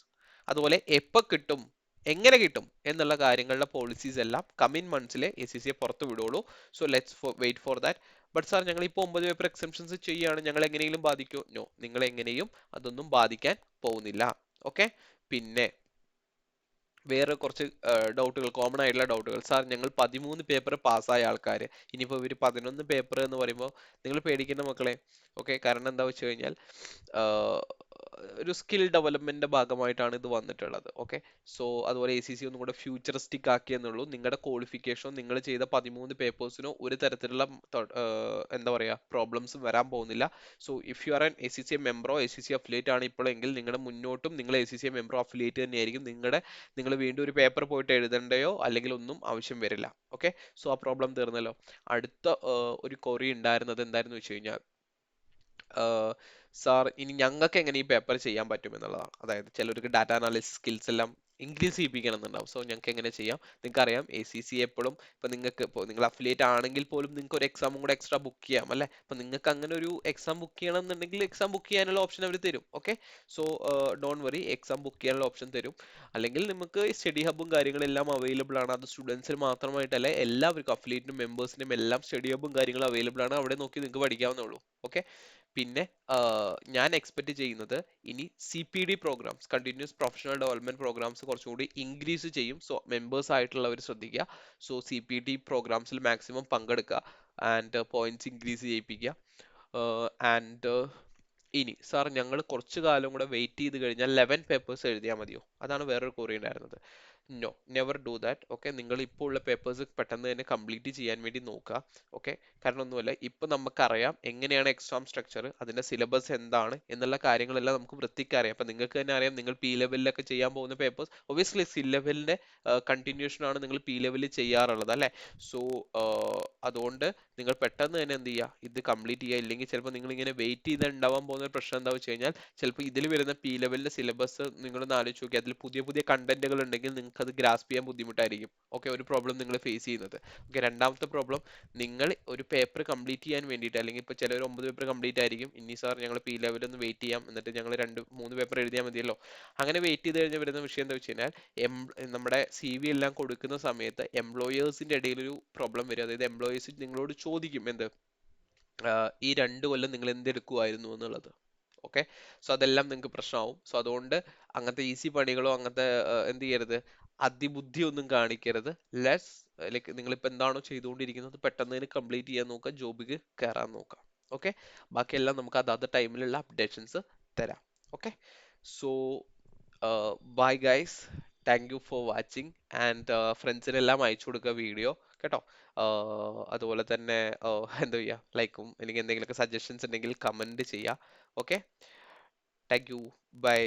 അതുപോലെ എപ്പോൾ കിട്ടും, എങ്ങനെ കിട്ടും എന്നുള്ള കാര്യങ്ങളുടെ പോളിസീസ് എല്ലാം കമ്മിങ് മന്ത്സിലെ ACCയെ പുറത്തു വിടുള്ളൂ. So let's wait for that. But sir ഞങ്ങൾ ഇപ്പോൾ 9 പേപ്പർ എക്സെംഷൻസ് ചെയ്യുകയാണ്, ഞങ്ങൾ എങ്ങനെയും ബാധിക്കുമോ? നോ, നിങ്ങൾ എങ്ങനെയും അതൊന്നും ബാധിക്കാൻ പോകുന്നില്ല. ഓക്കെ, പിന്നെ വേറെ കുറച്ച് ഡൗട്ടുകൾ, കോമൺ ആയിട്ടുള്ള ഡൗട്ടുകൾ. സാർ, ഞങ്ങൾ 13 പേപ്പർ പാസ്സായ ആൾക്കാർ, ഇനിയിപ്പോൾ ഇവർ 11 പേപ്പർ എന്ന് പറയുമ്പോൾ നിങ്ങൾ പേടിക്കേണ്ട മക്കളെ. ഓക്കെ, കാരണം എന്താ വെച്ച് കഴിഞ്ഞാൽ ആഹ്, ഒരു സ്കിൽ ഡെവലപ്മെന്റിന്റെ ഭാഗമായിട്ടാണ് ഇത് വന്നിട്ടുള്ളത്. ഓക്കെ, സോ അതുപോലെ എ സി സി ഒന്നും കൂടെ ഫ്യൂച്ചറിസ്റ്റിക് ആക്കിയെന്നുള്ളൂ. നിങ്ങളുടെ ക്വാളിഫിക്കേഷനോ നിങ്ങൾ ചെയ്ത 13 പേപ്പേഴ്സിനോ ഒരു തരത്തിലുള്ള എന്താ പറയുക പ്രോബ്ലംസും വരാൻ പോകുന്നില്ല. So if you are an A C C മെമ്പറോ എ സി സി അഫിലിയേറ്റ് ആണ് ഇപ്പോഴെങ്കിൽ, നിങ്ങളുടെ മുന്നോട്ടും നിങ്ങൾ എ സി സി മെമ്പറോ അഫിലിയേറ്റ് തന്നെയായിരിക്കും. നിങ്ങൾ വീണ്ടും ഒരു പേപ്പർ പോയിട്ട് എഴുതണ്ടയോ അല്ലെങ്കിൽ ഒന്നും ആവശ്യം വരില്ല. ഓക്കെ, സോ ആ പ്രോബ്ലം തീർന്നല്ലോ. അടുത്ത ഒരു കൊറി ഉണ്ടായിരുന്നത് എന്തായിരുന്നു വെച്ച് കഴിഞ്ഞാൽ, സാർ ഇനി ഞങ്ങൾക്ക് എങ്ങനെ ഈ പേപ്പർ ചെയ്യാൻ പറ്റും എന്നുള്ളതാണ്. അതായത് ചിലർക്ക് ഡാറ്റ അനാലിസിസ് സ്കിൽസ് എല്ലാം ഇൻക്രീസ് ചെയ്യിപ്പിക്കണം എന്നുണ്ടാവും. സോ ഞങ്ങൾക്ക് എങ്ങനെ ചെയ്യാം? നിങ്ങൾക്ക് അറിയാം എ സി സി എപ്പോഴും ഇപ്പൊ നിങ്ങൾക്ക് ഇപ്പോൾ നിങ്ങൾ അഫിലിയേറ്റ് ആണെങ്കിൽ പോലും നിങ്ങൾക്ക് ഒരു എക്സാമും കൂടെ എക്സ്ട്രാ ബുക്ക് ചെയ്യാം അല്ലെ. അപ്പൊ നിങ്ങൾക്ക് അങ്ങനെ ഒരു എക്സാം ബുക്ക് ചെയ്യണം എന്നുണ്ടെങ്കിൽ എക്സാം ബുക്ക് ചെയ്യാനുള്ള ഓപ്ഷൻ അവർ തരും. Okay, so don't worry, exam book ചെയ്യാനുള്ള ഓപ്ഷൻ തരും. അല്ലെങ്കിൽ നിങ്ങൾക്ക് സ്റ്റഡി ഹബും കാര്യങ്ങളെല്ലാം അവൈലബിൾ ആണ്. അത് സ്റ്റുഡൻസിന് മാത്രമായിട്ടല്ല, എല്ലാവർക്കും അഫിലിയേറ്റിനും മെമ്പേഴ്സിനും എല്ലാം സ്റ്റഡി ഹബും കാര്യങ്ങളും അവൈലബിൾ ആണ്. അവിടെ നോക്കി നിങ്ങൾക്ക് പഠിക്കാവുന്നേ ഉള്ളൂ. ഓക്കെ, പിന്നെ ഞാൻ എക്സ്പെക്ട് ചെയ്യുന്നത് ഇനി C P D programs, continuous professional development programs കുറച്ചും കൂടി ഇൻക്രീസ് ചെയ്യും. സോ മെമ്പേഴ്സ് ആയിട്ടുള്ളവർ ശ്രദ്ധിക്കുക. സോ സി പി ഡി പ്രോഗ്രാംസിൽ മാക്സിമം പങ്കെടുക്കുക ആൻഡ് പോയിന്റ്സ് ഇൻക്രീസ് ചെയ്യിപ്പിക്കുക. ആൻഡ് ഇനി സാർ, ഞങ്ങൾ കുറച്ചു കാലം കൂടെ വെയിറ്റ് ചെയ്ത് കഴിഞ്ഞാൽ 11 പേപ്പേഴ്സ് എഴുതിയാൽ മതിയോ? അതാണ് വേറൊരു ക്വറി ഉണ്ടായിരുന്നത്. No, never do that. Okay, നിങ്ങൾ ഇപ്പോൾ ഉള്ള പേപ്പേഴ്സ് പെട്ടെന്ന് തന്നെ കംപ്ലീറ്റ് ചെയ്യാൻ വേണ്ടി നോക്കുക. ഓക്കെ, കാരണം ഒന്നുമല്ല, ഇപ്പൊ നമുക്കറിയാം എങ്ങനെയാണ് എക്സാം സ്ട്രക്ചർ, അതിന്റെ സിലബസ് എന്താണ് എന്നുള്ള കാര്യങ്ങളെല്ലാം നമുക്ക് വൃത്തിക്ക് അറിയാം. അപ്പൊ നിങ്ങൾക്ക് തന്നെ അറിയാം, നിങ്ങൾ പി ലെവലിലൊക്കെ ചെയ്യാൻ പോകുന്ന പേപ്പേഴ്സ് ഒബിയസ്ലി സി ലെവലിന്റെ കണ്ടിന്യൂഷൻ ആണ് നിങ്ങൾ പി ലെവലിൽ ചെയ്യാറുള്ളത് അല്ലെ. സോ അതുകൊണ്ട് നിങ്ങൾ പെട്ടെന്ന് തന്നെ എന്ത് ചെയ്യുക, ഇത് കംപ്ലീറ്റ് ചെയ്യുക. ഇല്ലെങ്കിൽ ചിലപ്പോൾ നിങ്ങൾ ഇങ്ങനെ വെയിറ്റ് ചെയ്ത് ഉണ്ടാവാൻ പോകുന്ന ഒരു പ്രശ്നം എന്താ വെച്ച് കഴിഞ്ഞാൽ, ചിലപ്പോൾ ഇതിൽ വരുന്ന പി ലെവലിന്റെ സിലബസ് നിങ്ങളൊന്ന് ആലോചിച്ച് നോക്കി, അതിൽ പുതിയ പുതിയ കണ്ടന്റുകൾ ഉണ്ടെങ്കിൽ നിങ്ങൾക്ക് അത് ഗ്രാസ്പ് ചെയ്യാൻ ബുദ്ധിമുട്ടായിരിക്കും. ഓക്കെ, ഒരു പ്രോബ്ലം നിങ്ങൾ ഫേസ് ചെയ്യുന്നത്. ഓക്കെ, രണ്ടാമത്തെ പ്രോബ്ലം, നിങ്ങൾ ഒരു പേപ്പർ കംപ്ലീറ്റ് ചെയ്യാൻ വേണ്ടിയിട്ട്, അല്ലെങ്കിൽ ഇപ്പോൾ ചിലർ 9 പേപ്പർ കംപ്ലീറ്റ് ആയിരിക്കും, ഇനി സാർ ഞങ്ങൾ പി ലെവലിൽ ഒന്ന് വെയിറ്റ് ചെയ്യാം, എന്നിട്ട് ഞങ്ങൾ 2-3 പേപ്പർ എഴുതിയാൽ മതിയല്ലോ. അങ്ങനെ വെയിറ്റ് ചെയ്ത് കഴിഞ്ഞ് വരുന്ന വിഷയം എന്താ വെച്ച് കഴിഞ്ഞാൽ, നമ്മുടെ സി വി എല്ലാം കൊടുക്കുന്ന സമയത്ത് എംപ്ലോയേഴ്സിന്റെ ഇടയിൽ ഒരു പ്രോബ്ലം വരും. അതായത് എംപ്ലോയേഴ്സ് നിങ്ങളോട് ചോദിക്കും എന്ത്, ഈ 2 കൊല്ലം നിങ്ങൾ എന്തെടുക്കുമായിരുന്നു എന്നുള്ളത്. ഓക്കെ, സോ അതെല്ലാം നിങ്ങൾക്ക് പ്രശ്നമാവും. സോ അതുകൊണ്ട് അങ്ങനത്തെ ഈസി പണികളോ അങ്ങനത്തെ എന്ത് ചെയ്യരുത്, അതിബുദ്ധി ഒന്നും കാണിക്കരുത്. ലെസ് ലൈക്ക് നിങ്ങളിപ്പോ എന്താണോ ചെയ്തുകൊണ്ടിരിക്കുന്നത് പെട്ടെന്ന് തന്നെ കംപ്ലീറ്റ് ചെയ്യാൻ നോക്കുക, ജോബിക്ക് കയറാൻ നോക്കുക. ഓക്കെ, ബാക്കിയെല്ലാം നമുക്ക് അതാത് ടൈമിലുള്ള അപ്ഡേഷൻസ് തരാം. Okay, so bye guys, thank you for watching. And ഫ്രണ്ട്സിനെല്ലാം അയച്ചു കൊടുക്കുക വീഡിയോ കേട്ടോ. അതുപോലെ തന്നെ എന്താ ചെയ്യുക, ലൈക്കും അല്ലെങ്കിൽ എന്തെങ്കിലുമൊക്കെ സജഷൻസ് ഉണ്ടെങ്കിൽ കമന്റ് ചെയ്യുക. Okay, thank you, by.